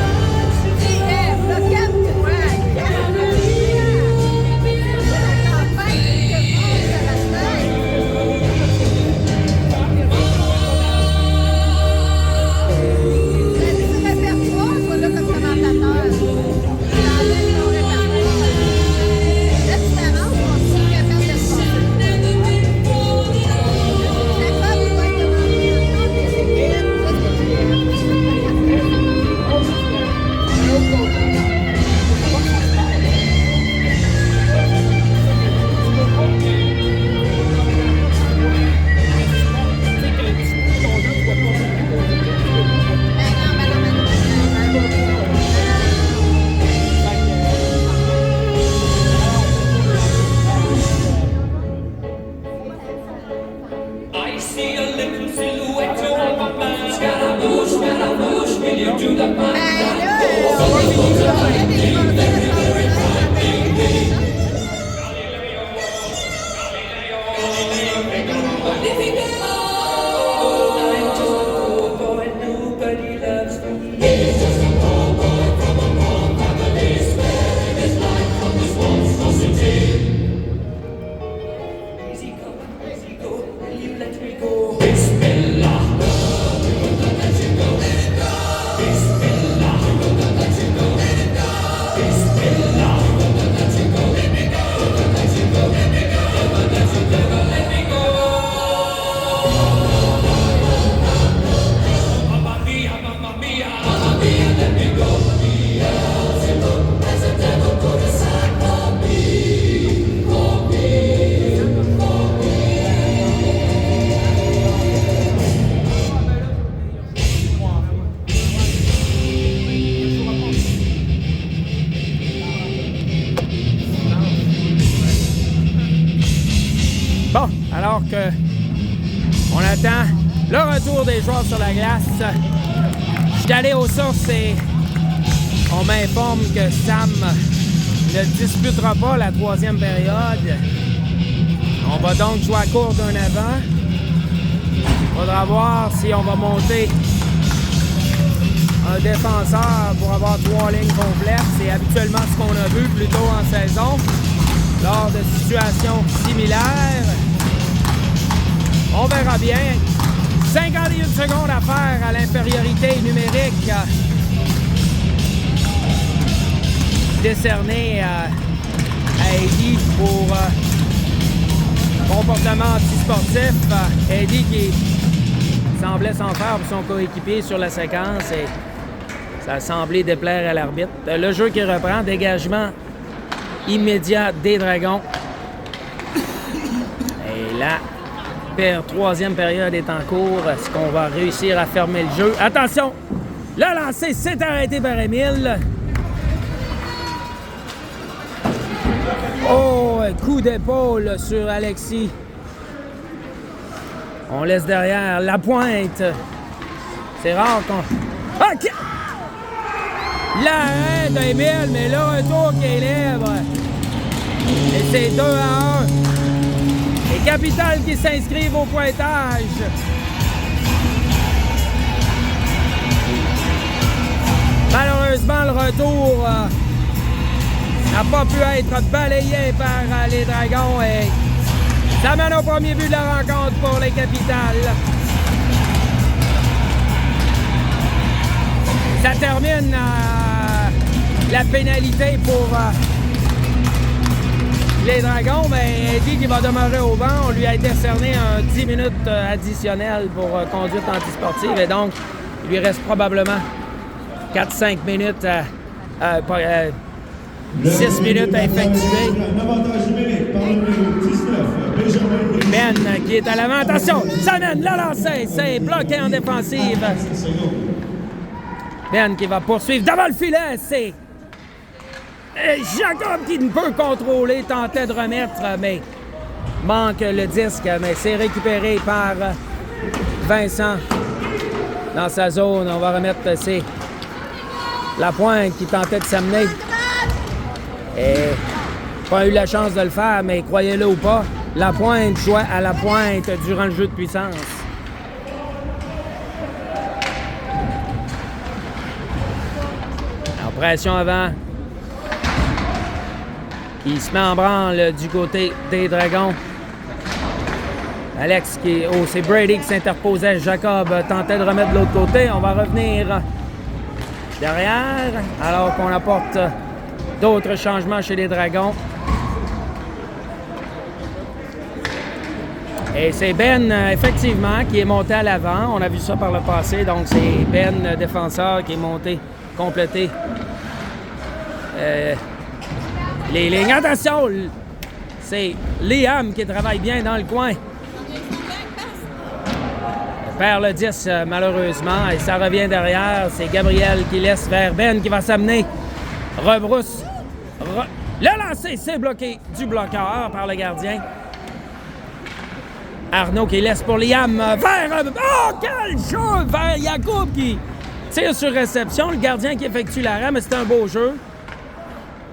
I see a little silhouette of a man. Scaramouche, will you do the man? I'm just a poor boy, nobody loves me. He's just a poor boy from a poor family, sparing his life from this monstrosity. Easy come, easy go, will you let me go? Bismillah, we will not let you go. Let it go. Bismillah, we will not let you go. Let it go. Bismillah, we will not let you go. Let me go. We will let you go. Let me go. We will let you go. Let me go. Mamma mia, mamma mia, mamma mia, let me go. Beelzebub has a devil put aside for me, for me, for me. Bon, alors que on attend le retour des joueurs sur la glace, je suis allé aux sources et on m'informe que Sam ne disputera pas la troisième période. On va donc jouer à court d'un avant. Il faudra voir si on va monter un défenseur pour avoir 3 lignes complètes. C'est habituellement ce qu'on a vu plus tôt en saison lors de situations similaires. On verra bien. 51 secondes à faire à l'infériorité numérique décernée à Eddie pour comportement antisportif. Eddie qui semblait s'en faire pour son coéquipier sur la séquence et Ça a semblé déplaire à l'arbitre. Le jeu qui reprend, dégagement immédiat des Dragons. Et la troisième période est en cours. Est-ce qu'on va réussir à fermer le jeu? Attention! Le lancer s'est arrêté par Émile. Oh, un coup d'épaule sur Alexis. On laisse derrière la pointe. C'est rare qu'on... OK! L'arrêt d'Émile, mais là, un tour qui élève. Et c'est 2-1. Les Capitales qui s'inscrivent au pointage. Malheureusement, le retour n'a pas pu être balayé par les Dragons et ça mène au premier but de la rencontre pour les Capitales. Ça termine la pénalité pour les Dragons, mais il dit qu'il va demeurer au banc. On lui a décerné un 10 minutes additionnel pour conduite antisportive et donc il lui reste probablement 4-5 minutes, 6 minutes à effectuer. Ben qui est à l'avant. Attention, ça mène le lancer. C'est bloqué en défensive. Ben qui va poursuivre devant le filet. C'est Jacob qui ne peut contrôler, tentait de remettre, mais manque le disque. Mais c'est récupéré par Vincent dans sa zone. On va remettre la pointe qui tentait de s'amener. Et pas eu la chance de le faire, mais croyez-le ou pas, la pointe jouait à la pointe durant le jeu de puissance. En pression avant. Qui se met en branle du côté des Dragons. Alex qui... Oh, c'est Brady qui s'interposait. Jacob tentait de remettre de l'autre côté. On va revenir derrière, alors qu'on apporte d'autres changements chez les Dragons. Et c'est Ben, effectivement, qui est monté à l'avant. On a vu ça par le passé. Donc, c'est Ben, défenseur, qui est monté, complété les lignes. Attention! C'est Liam qui travaille bien dans le coin. Il perd le 10, malheureusement, et ça revient derrière. C'est Gabriel qui laisse vers Ben, qui va s'amener. Rebrousse. Le lancer, c'est bloqué du bloqueur par le gardien. Arnaud qui laisse pour Liam vers... Oh, quel jeu! Vers Yacoub qui tire sur réception. Le gardien qui effectue l'arrêt, mais c'est un beau jeu.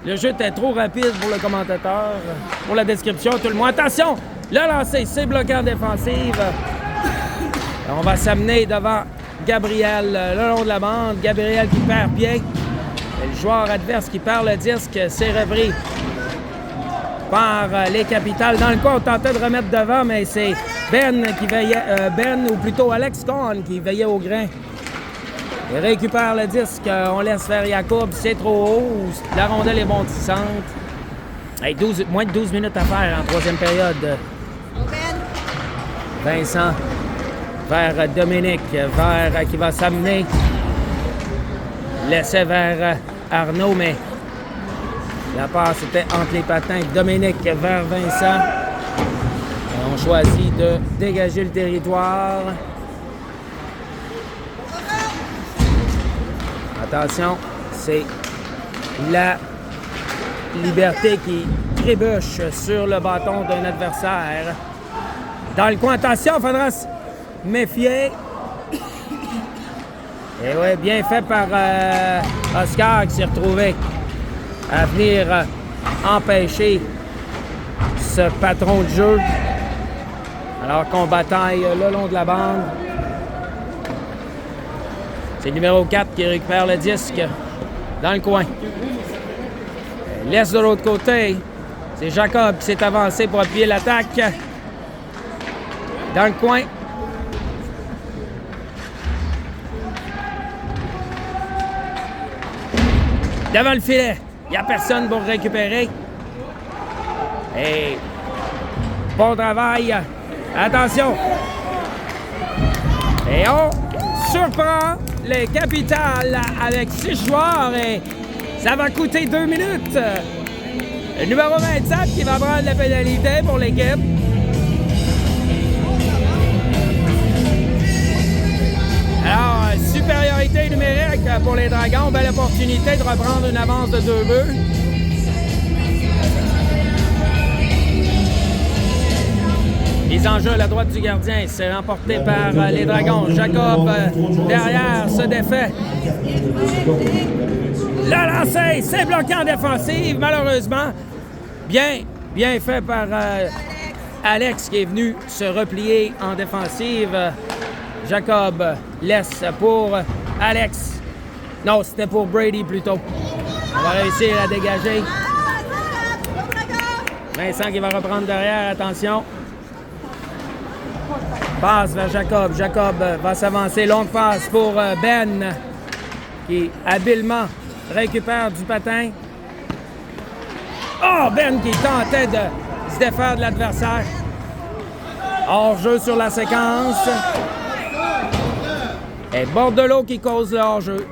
Le jeu était trop rapide pour le commentateur. Pour la description, tout le monde. Attention! Le lancer, c'est bloqué en défensive. On va s'amener devant Gabriel le long de la bande. Gabriel qui perd pied. Et le joueur adverse qui perd le disque, c'est repris par les Capitales. Dans le coin, on tentait de remettre devant, mais c'est Ben qui veillait, Ben, ou plutôt Alex Cohn qui veillait au grain. Il récupère le disque, on laisse faire Yacoub, c'est trop haut, la rondelle est bondissante. Hey, moins de 12 minutes à faire en troisième période. Vincent vers Dominique, qui va s'amener. Laissé vers Arnaud, mais la passe était entre les patins. Dominique vers Vincent. Et on choisit de dégager le territoire. Attention, c'est la Liberté qui trébuche sur le bâton d'un adversaire. Dans le coin, attention, il faudra se méfier. Et oui, bien fait par Oscar qui s'est retrouvé à venir empêcher ce patron de jeu alors qu'on bataille le long de la bande. C'est le numéro 4 qui récupère le disque dans le coin. Laisse de l'autre côté. C'est Jacob qui s'est avancé pour appuyer l'attaque. Dans le coin. Devant le filet. Il n'y a personne pour récupérer. Et bon travail. Attention. Et on surprend les Capitals avec 6 joueurs et ça va coûter 2 minutes. Le numéro 27 qui va prendre la pénalité pour l'équipe. Alors, supériorité numérique pour les Dragons. Belle opportunité de reprendre une avance de 2 buts. Mise en jeu à la droite du gardien. C'est remporté par les Dragons. Jacob, derrière, se défait. Le lancer, c'est bloqué en défensive, malheureusement. Bien fait par Alex qui est venu se replier en défensive. Jacob laisse pour Alex. Non, c'était pour Brady plutôt. On va réussir à dégager. Vincent qui va reprendre derrière, attention. Passe vers Jacob. Jacob va s'avancer. Longue passe pour Ben qui habilement récupère du patin. Oh, Ben qui tentait de se défaire de l'adversaire. Hors-jeu sur la séquence. Et Bordelot qui cause le hors-jeu.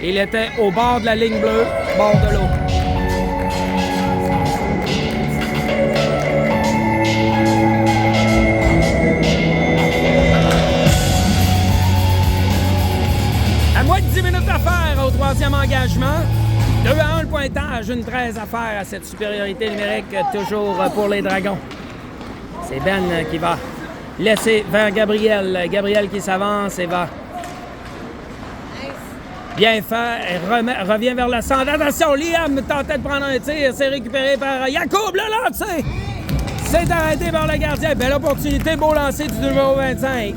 Il était au bord de la ligne bleue. Bordelot. À moins de 10 minutes à faire au troisième engagement. 2-1 le pointage, une 13 à faire à cette supériorité numérique, toujours pour les Dragons. C'est Ben qui va laisser vers Gabriel. Gabriel qui s'avance et va bien faire. Et revient vers le centre. Attention, Liam tentait de prendre un tir. C'est récupéré par Yacoub. Le lancer! C'est arrêté par le gardien. Belle opportunité, beau lancer du numéro 25.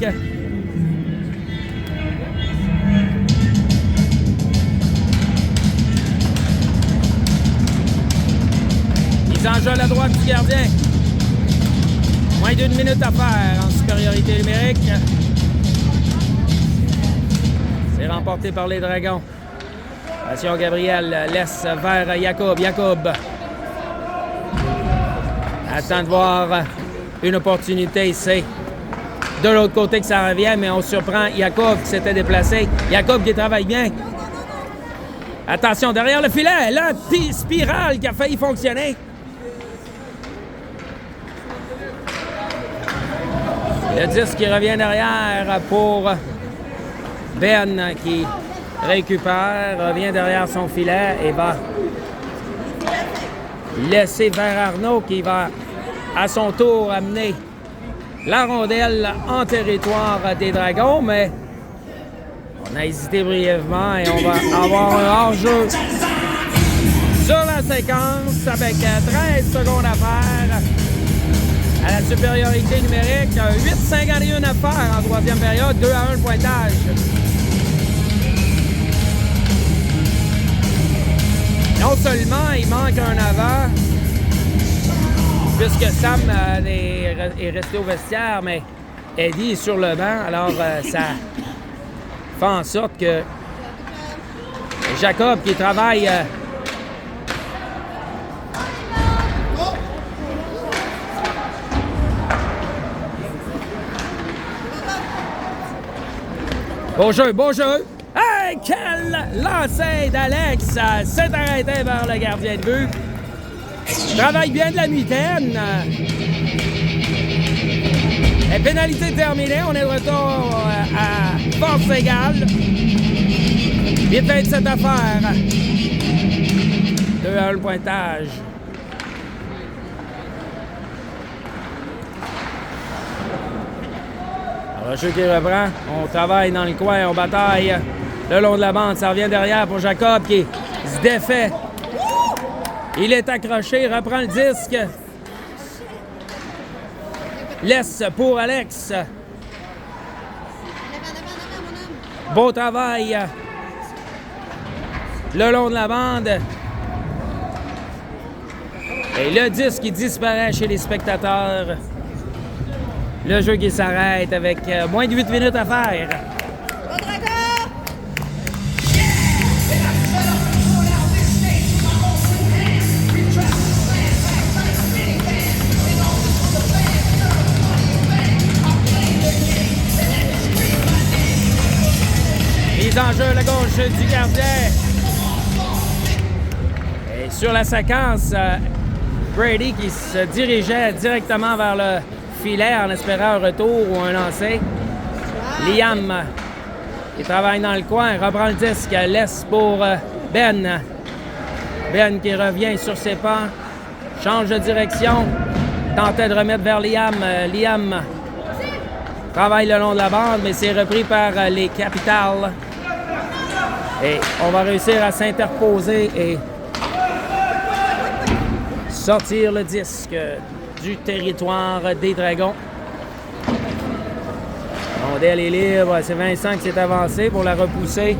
Mise en jeu à la droite du gardien. Moins d'une minute à faire en supériorité numérique. C'est remporté par les Dragons. Attention, Gabriel laisse vers Yacoub. Yacoub attend de voir une opportunité. C'est de l'autre côté que ça revient, mais on surprend Yacoub qui s'était déplacé. Yacoub qui travaille bien. Attention, derrière le filet, la spirale qui a failli fonctionner. Le 10 qui revient derrière pour Ben qui récupère, revient derrière son filet et va laisser vers Arnaud qui va à son tour amener la rondelle en territoire des Dragons, mais on a hésité brièvement et on va avoir un hors-jeu sur la séquence avec 13 secondes à faire. À la supériorité numérique, 8,51 à faire en troisième période, 2-1 le pointage. Non seulement il manque un avant, puisque Sam est resté au vestiaire, mais Eddie est sur le banc, alors ça fait en sorte que Jacob qui travaille Beau jeu, beau jeu! Hey, quel lancer d'Alex! C'est arrêté vers le gardien de but. Travaille bien de la mitaine. Et pénalité terminée. On est de retour à force égale. 8-27 à faire. 2-1 le pointage. Le jeu qui reprend, on travaille dans le coin, on bataille le long de la bande. Ça revient derrière pour Jacob qui se défait. Il est accroché, reprend le disque. Laisse pour Alex. Beau travail le long de la bande. Et le disque qui disparaît chez les spectateurs. Le jeu qui s'arrête avec moins de 8 minutes à faire. à gauche du gardien. Et sur la séquence, Brady qui se dirigeait directement vers le filet en espérant un retour ou un lancer. Liam qui travaille dans le coin, reprend le disque, laisse pour Ben. Ben qui revient sur ses pas, change de direction, tentait de remettre vers Liam. Liam travaille le long de la bande, mais c'est repris par les Capitals. Et on va réussir à s'interposer et sortir le disque du territoire des Dragons. Rondelle est libre, c'est Vincent qui s'est avancé pour la repousser.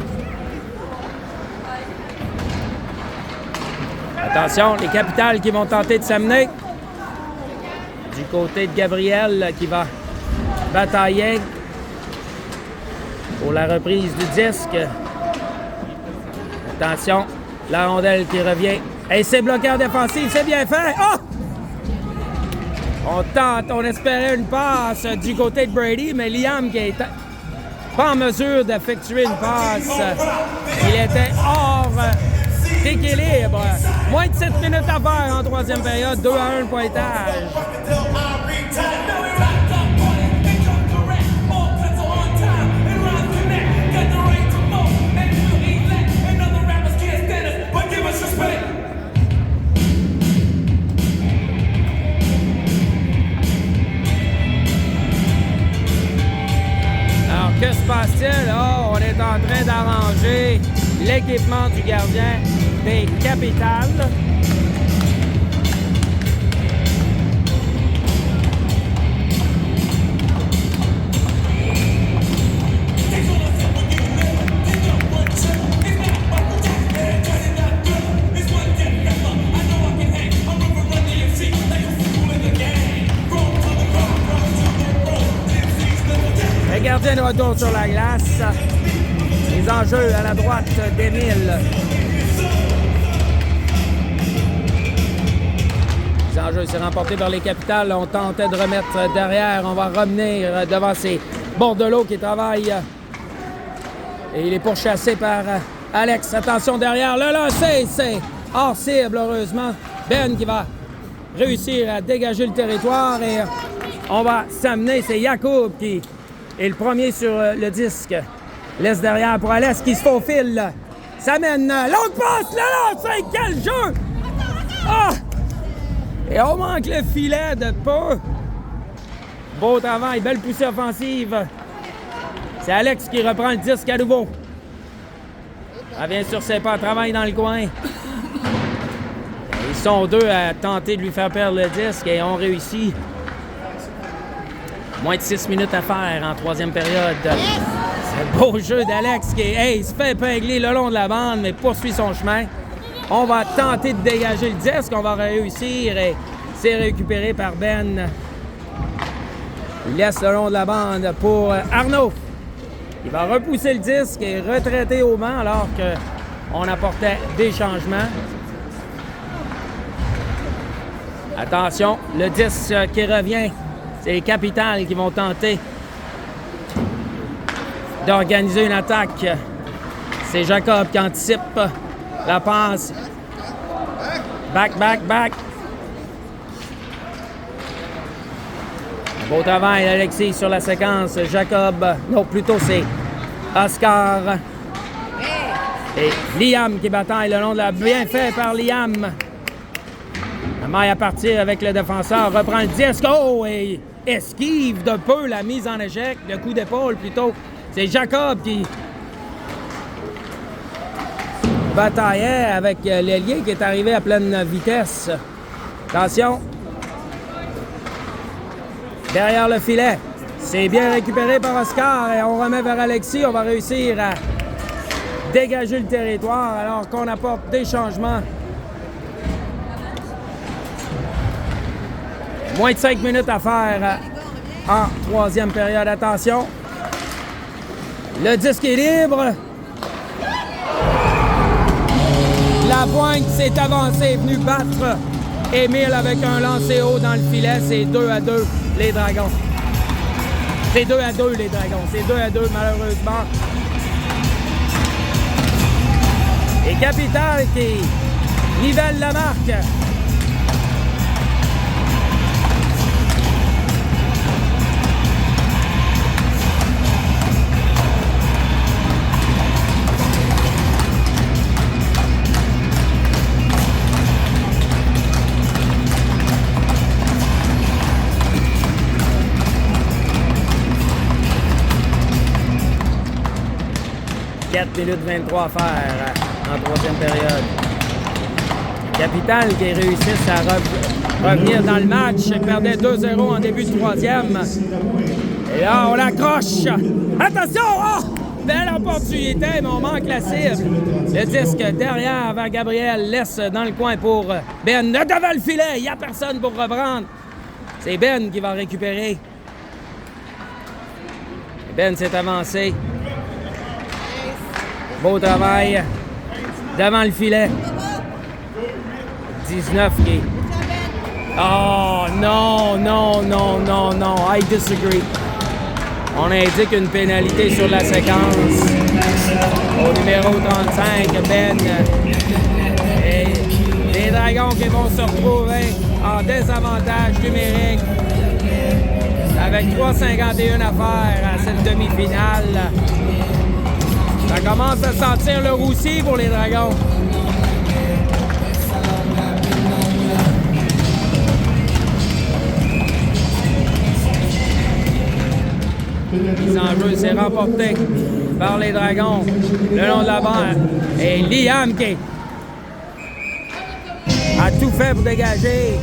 Attention, les Capitals qui vont tenter de s'amener. Du côté de Gabriel qui va batailler pour la reprise du disque. Attention, la rondelle qui revient. Et c'est bloqué en défensive, c'est bien fait. Oh! On tente, on espérait une passe du côté de Brady, mais Liam qui est pas en mesure d'effectuer une passe. Il était hors d'équilibre. Moins de 7 minutes à faire en troisième période, 2-1 pointage. Que se passe-t-il? Oh, on est en train d'arranger l'équipement du gardien des Capitals. Le gardien de retour sur la glace. Les enjeux à la droite d'Émile. Les enjeux, c'est remporté par les Capitals. On tentait de remettre derrière. On va revenir devant ces Bordelot qui travaillent. Et il est pourchassé par Alex. Attention derrière. Le lancer, c'est hors cible, heureusement. Ben qui va réussir à dégager le territoire. Et on va s'amener. C'est Jacob qui est le premier sur le disque. Laisse derrière pour Alex qui se faufile. Ça mène. L'autre passe, le lancer. Quel jeu! Ah! Et on manque le filet de peu. Beau travail, belle poussée offensive. C'est Alex qui reprend le disque à nouveau. Elle vient sur ses pas, travaille dans le coin. Ils sont deux à tenter de lui faire perdre le disque et ont réussi. Moins de 6 minutes à faire en troisième période. C'est beau jeu d'Alex qui il se fait épingler le long de la bande, mais poursuit son chemin. On va tenter de dégager le disque, on va réussir et c'est récupéré par Ben. Il laisse le long de la bande pour Arnaud. Il va repousser le disque et retraiter au banc alors qu'on apportait des changements. Attention, le disque qui revient. C'est les Capitals qui vont tenter d'organiser une attaque. C'est Jacob qui anticipe la passe. Back, back, back. Beau travail, Alexis, sur la séquence. Jacob, non, plutôt c'est Oscar. Et Liam qui bataille le long de la... Bien fait par Liam. La maille à partir avec le défenseur. Reprend le disque. Oh, et esquive de peu la mise en échec. Le coup d'épaule, plutôt. C'est Jacob qui bataillait avec l'ailier qui est arrivé à pleine vitesse. Attention. Derrière le filet. C'est bien récupéré par Oscar et on remet vers Alexis. On va réussir à dégager le territoire alors qu'on apporte des changements. Moins de 5 minutes à faire en troisième période. Attention. Le disque est libre. La pointe s'est avancée, est venue battre Émile avec un lancer haut dans le filet. C'est 2-2 les Dragons. C'est 2-2 les Dragons. C'est 2-2 malheureusement. Capital qui nivelle la marque. « 4 minutes 23 à faire en troisième période. Capital qui réussissent à revenir dans le match. Perdait 2-0 en début de troisième. Et là, on l'accroche. Attention! Oh! Belle opportunité, mais on manque la cible. Le disque derrière vers Gabriel laisse dans le coin pour Ben. Devant le filet, il n'y a personne pour reprendre. C'est Ben qui va récupérer. Ben s'est avancé. Beau travail devant le filet. 19 qui... Oh non, non, non, non, non. I disagree. On indique une pénalité sur la séquence. Au numéro 35, Ben. Et les Dragons qui vont se retrouver en désavantage numérique. Avec 3,51 à faire à cette demi-finale. Ça commence à sentir le roussi pour les Dragons. Mise en jeu, c'est remporté par les Dragons le long de la barre. Et Liam qui a tout fait pour dégager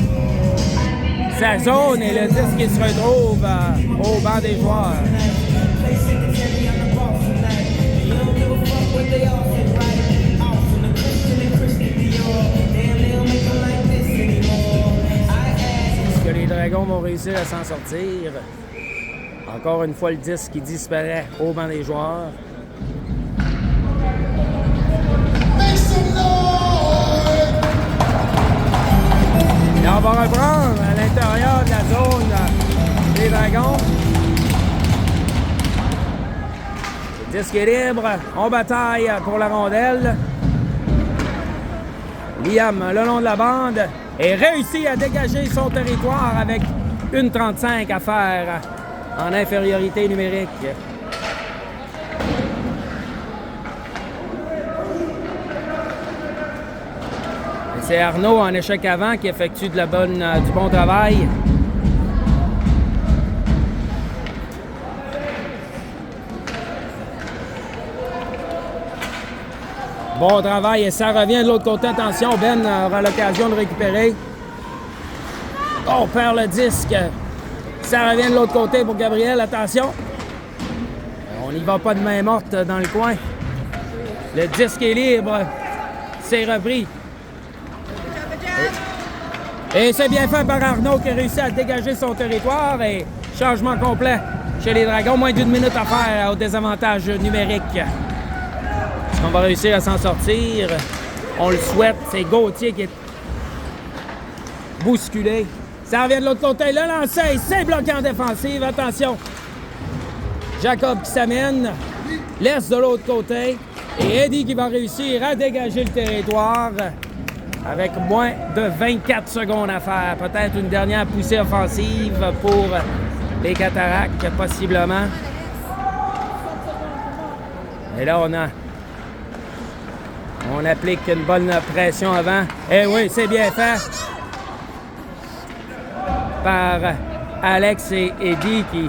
sa zone et le disque qui se retrouve au banc des joueurs. Est-ce que les Dragons vont réussir à s'en sortir? Encore une fois, le disque qui disparaît au banc des joueurs. Et on va reprendre à l'intérieur de la zone des Dragons. Le disque est libre. On bataille pour la rondelle. Liam, le long de la bande, est réussi à dégager son territoire avec 1,35 à faire en infériorité numérique. Et c'est Arnaud en échec avant qui effectue du bon travail. Bon travail et ça revient de l'autre côté. Attention, Ben aura l'occasion de récupérer. On perd le disque. Ça revient de l'autre côté pour Gabriel. Attention. On n'y va pas de main morte dans le coin. Le disque est libre. C'est repris. Et c'est bien fait par Arnaud qui a réussi à dégager son territoire. Et changement complet chez les Dragons. Moins d'1 minute à faire au désavantage numérique. Est-ce qu'on va réussir à s'en sortir? On le souhaite. C'est Gauthier qui est bousculé. Ça revient de l'autre côté. Le lancer, c'est bloqué en défensive. Attention. Jacob qui s'amène. Laisse de l'autre côté. Et Eddie qui va réussir à dégager le territoire avec moins de 24 secondes à faire. Peut-être une dernière poussée offensive pour les Cataractes, possiblement. Et là, on applique une bonne pression avant. Eh oui, c'est bien fait par Alex et Eddie qui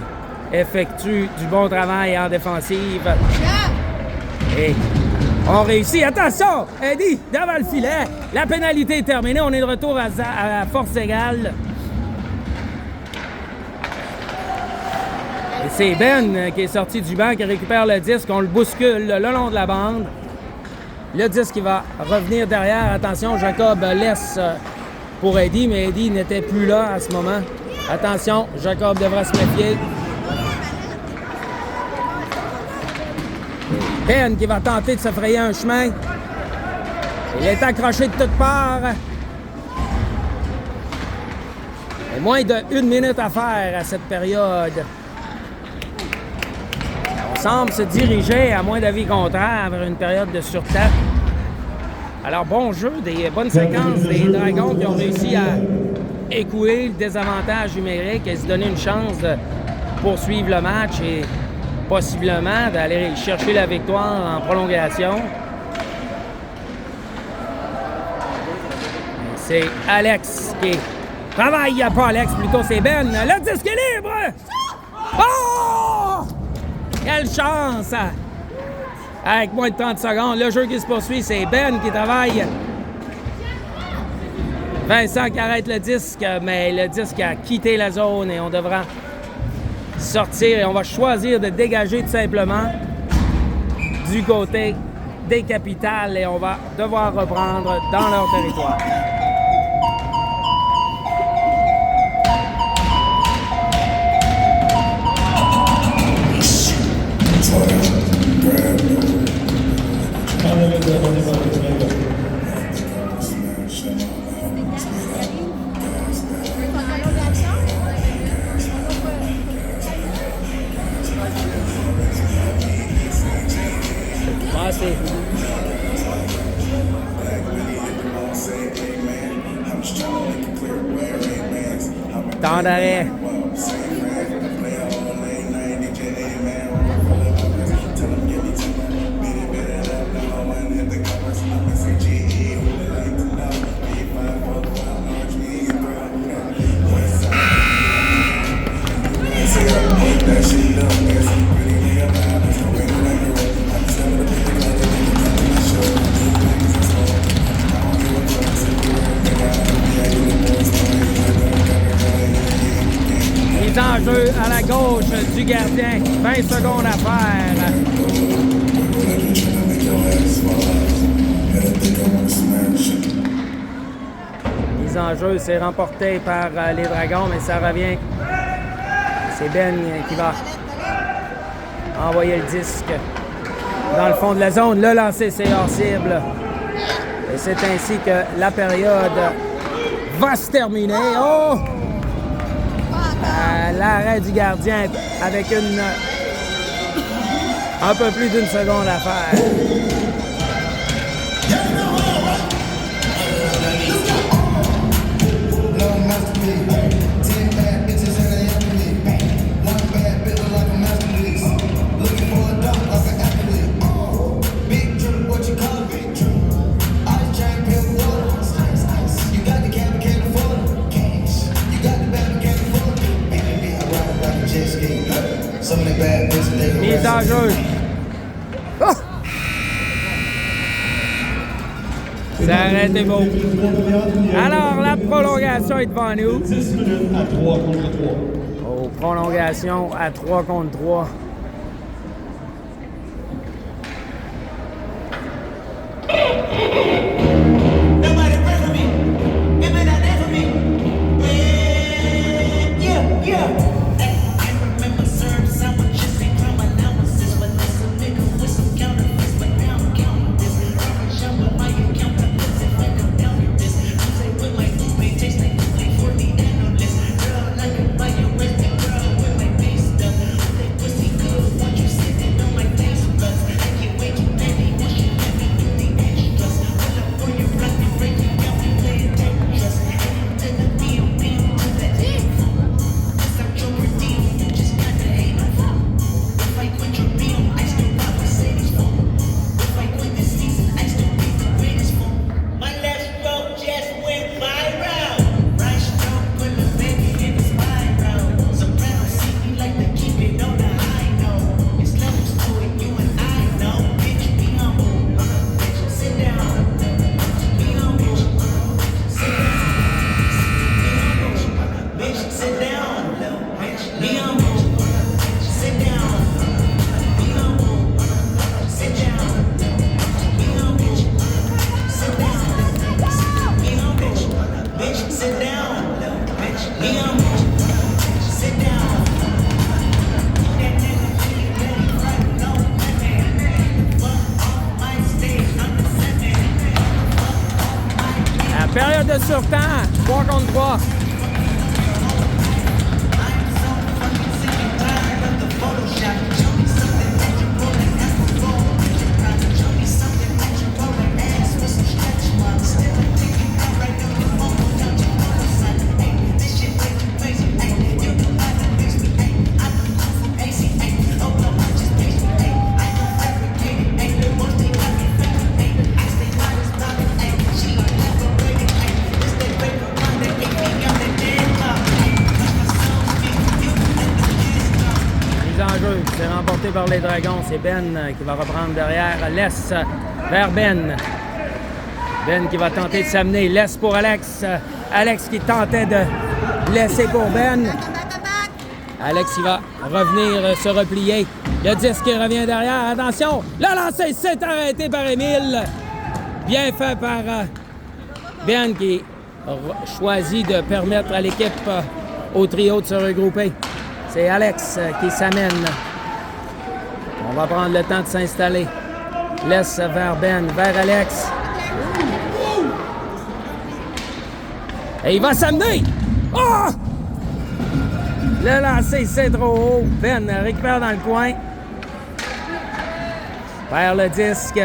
effectuent du bon travail en défensive. Et on réussit. Attention! Eddie, devant le filet. La pénalité est terminée. On est de retour à force égale. Et c'est Ben qui est sorti du banc, qui récupère le disque. On le bouscule le long de la bande. Le disque qui va revenir derrière. Attention, Jacob laisse pour Eddie, mais Eddie n'était plus là à ce moment. Attention, Jacob devra se méfier. Ben qui va tenter de se frayer un chemin. Il est accroché de toutes parts. Et moins de 1 minute à faire à cette période. On semble se diriger, à moins d'avis contraire, vers une période de surtemps. Alors, bon jeu, des bonnes séquences des Dragons qui ont réussi à écouler le désavantage numérique et se donner une chance de poursuivre le match et possiblement d'aller chercher la victoire en prolongation. C'est Alex qui travaille, il n'y a pas Alex, plutôt c'est Ben. Le disque est libre! Oh! Quelle chance! Avec moins de 30 secondes, le jeu qui se poursuit, c'est Ben qui travaille. Vincent qui arrête le disque, mais le disque a quitté la zone et on devra sortir et on va choisir de dégager tout simplement du côté des capitales et on va devoir reprendre dans leur territoire. Temps d'arrêt. Mise en jeu à la gauche du gardien. 20 secondes à faire. Mise en jeu, c'est remporté par les Dragons, mais ça revient. C'est Ben qui va envoyer le disque dans le fond de la zone. Le lancer, c'est hors cible. Et c'est ainsi que la période va se terminer. Oh! L'arrêt du gardien avec un peu plus d'une seconde à faire. Mise en jeu. Oh! Ça arrête est beau. Alors, la prolongation est devant nous. 10 minutes à 3 contre 3. Oh, prolongation à 3 contre 3. Nobody pray for me. It may not there for me. Yeah. I remember serving sandwiches and crime analysis, but this a nigga with some counterfeits. But now I'm counting this. I'm jumping my account. If I come down with this, you say with my food taste like for the analyst. Girl, like a buy your resting girl with my face stuff. That pussy good, what you sitting on my face buds. I can't wait to baby, once you let me do the extras. Pull up for your block and break it down, we playing Tetris. To the BOP, to the F. Cause I'm your redeem, you just gotta hate no fun. If I quit your beam, I still got Mercedes phone. If I quit this season, I still be the greatest phone. My left stroke just went viral. Right stroke put the baby in his spiral. Soprano see me like to keep it on the high note. It's levels to it, you and I know. Bitch, be humble. Bitch, sit down. Be humble. Sit down. Bitch, sit down. Bitch, be humble. Sit down. Be humble. Sit down. Be humble. Sit down. Be humble. Bitch, sit down. Bitch, be humble. Sit down. That nigga feel ready, right? No, man. Fuck off my stage, I'm the seven. La période de surtemps, 3 contre 3. Show me something that you roll and ask for. Show me something that you roll and ask for some stretch. remonté par les Dragons. C'est Ben qui va reprendre derrière. Laisse vers Ben. Ben qui va tenter de s'amener. Laisse pour Alex. Alex qui tentait de laisser pour Ben. Alex il va revenir se replier. Le disque qui revient derrière. Attention, le lancer s'est arrêté par Émile. Bien fait par Ben qui choisit de permettre à l'équipe au trio de se regrouper. C'est Alex qui s'amène. On va prendre le temps de s'installer. Laisse vers Ben, vers Alex. Et il va s'amener. Oh! Le lancer, c'est trop haut. Ben récupère dans le coin. Perd le disque.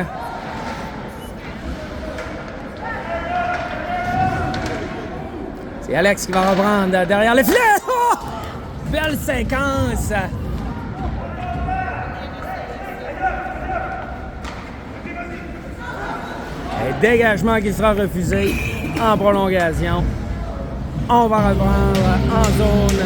C'est Alex qui va reprendre derrière le filet. Oh! Belle séquence. Un dégagement qui sera refusé en prolongation. On va reprendre en zone.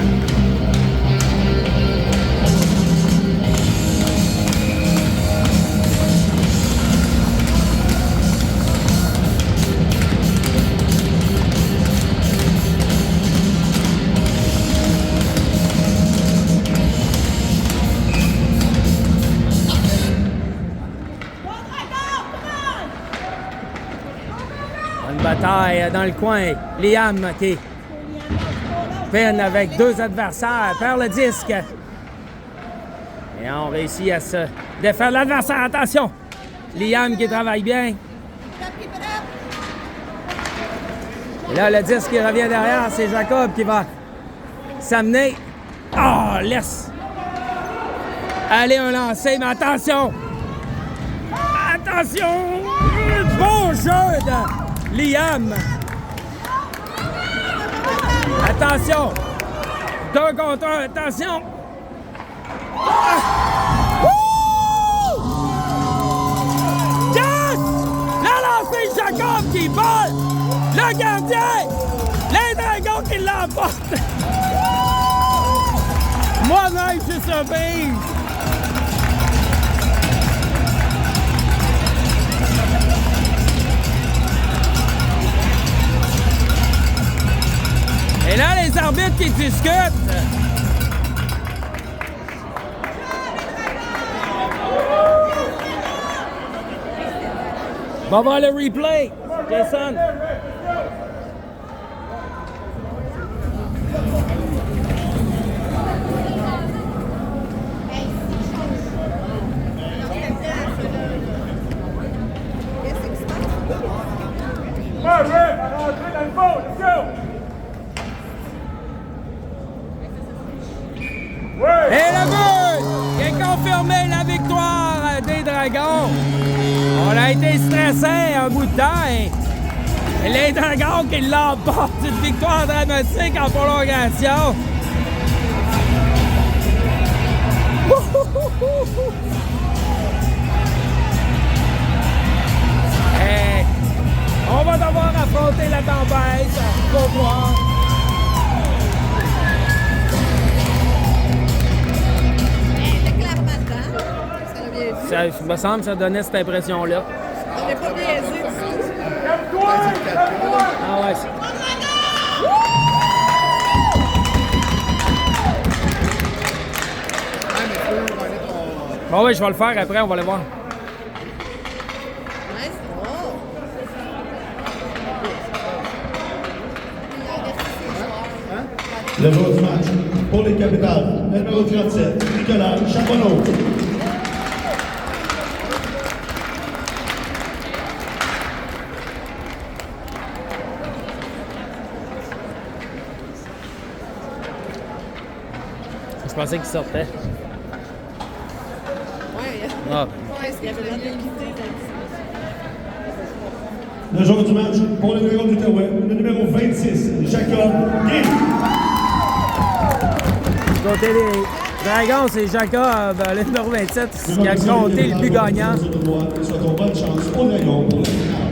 Une bataille dans le coin. Liam qui peine avec deux adversaires, perd le disque. Et on réussit à se défaire l'adversaire. Attention! Liam qui travaille bien. Et là, le disque qui revient derrière, c'est Jacob qui va s'amener. Oh, laisse aller un lancer, mais attention! Attention! Bon jeu de Liam! Attention! 2 contre 1, attention! Ah! Wouh! Yes! La lancée Jacob qui vole! Le gardien! Les Dragons qui l'emportent! Moi-même, je suis surpris! Et là, les arbitres qui discutent. On va voir le replay. Jason. Et le but qui est confirmé, la victoire des Dragons. On a été stressé un bout de temps et les Dragons qui l'emportent, une victoire dramatique en prolongation. Et on va devoir affronter la tempête pour voir. Ça me semble que ça donnait cette impression-là. On n'est pas biaisé du tout. Ah ouais. Bon oui, je vais le faire après, on va le voir. Ouais, c'est bon. Le joueur du match pour les Capitales, le numéro 37, Nicolas Charbonneau. Je pensais qu'il sortait. Ouais, Ah. est-ce qu'il y avait l'habilité Le joueur du match pour le numéro d'Outaouais, le numéro 26, Jacob Guy. Du côté des Dragons, c'est Jacob, le numéro 27, qui a compté le but gagnant. Souhaitons bonne chance aux Dragons pour la finale.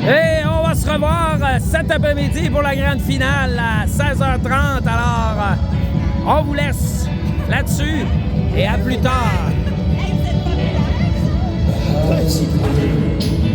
Et on va se revoir cet après-midi pour la grande finale à 16h30. Alors, On vous laisse là-dessus et à plus tard. Hey, vous êtes populaire. Bicycle.